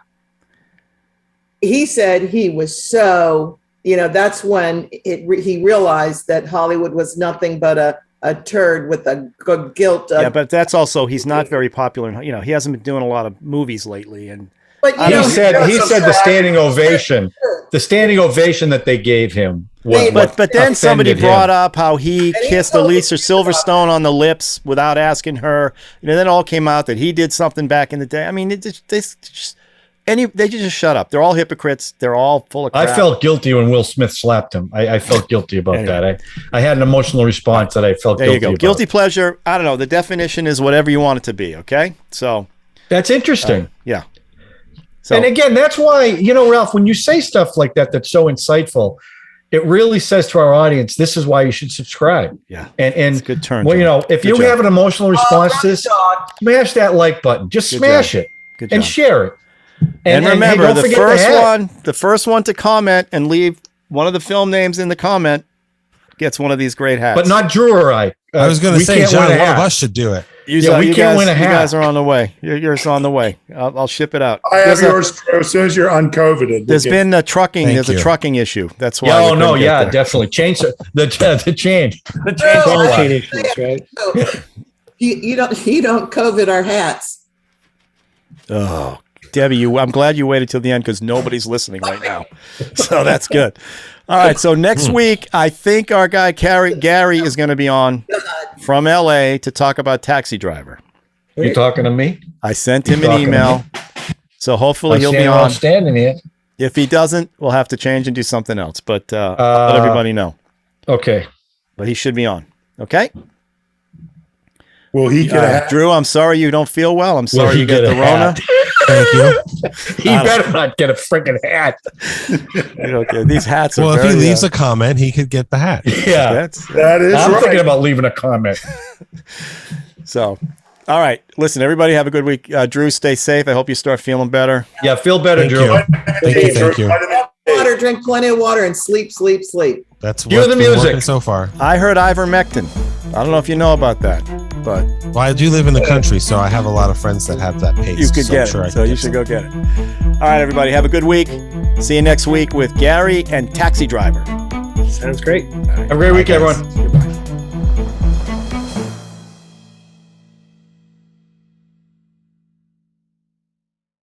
He said he was so, that's when he realized that Hollywood was nothing but a turd with a guilt. Yeah, but that's also, he's not very popular. He hasn't been doing a lot of movies lately. But he said the standing ovation that they gave him. But then somebody brought up how he kissed Alicia Silverstone on the lips without asking her. Then it all came out that he did something back in the day. I mean, they just shut up. They're all hypocrites. They're all full of crap. I felt guilty when Will Smith slapped him. I felt guilty about that. I had an emotional response that I felt guilty about. There you go. Guilty pleasure. I don't know. The definition is whatever you want it to be. Okay. So that's interesting. Yeah. So, and again, that's why, Ralph, when you say stuff like that, that's so insightful, it really says to our audience, this is why you should subscribe. Yeah. And it's a good turn. Well, if you have an emotional response to this, smash that like button. Just smash it and share it. And remember, the first one to comment and leave one of the film names in the comment gets one of these great hats. But not Drew or I. I was going to say, John, one of us should do it. We can't win a hat. You guys are on the way. Yours on the way. I'll ship it out. I have yours as soon as you're uncoveted. There's been a trucking. There's a trucking issue. That's why. Definitely change the change. The chain issues, right? You don't COVID our hats. Oh, Debbie, I'm glad you waited till the end because nobody's listening right now. So that's good. All right. So next week, I think our guy Gary is going to be on from LA to talk about Taxi Driver. You talking to me? I sent him an email. So hopefully he'll be on. Standing here. If he doesn't, we'll have to change and do something else. But I'll let everybody know. Okay. But he should be on. Okay. Will he get a hat? Drew, I'm sorry you don't feel well. I'm sorry you get the Rona. Thank you. He better not get a freaking hat. These hats are well, if he leaves a comment, he could get the hat. Yeah. That is I'm thinking about leaving a comment. So, all right. Listen, everybody have a good week. Drew, stay safe. I hope you start feeling better. Yeah, feel better, Drew. Thank you. Water, drink plenty of water, and sleep. That's what's been working so far. I heard ivermectin. I don't know if you know about that, but I do live in the country, so I have a lot of friends that have that paste. You could get it, so you should go get it. All right, everybody, have a good week. See you next week with Gary and Taxi Driver. Sounds great. Have a great week, everyone. Goodbye.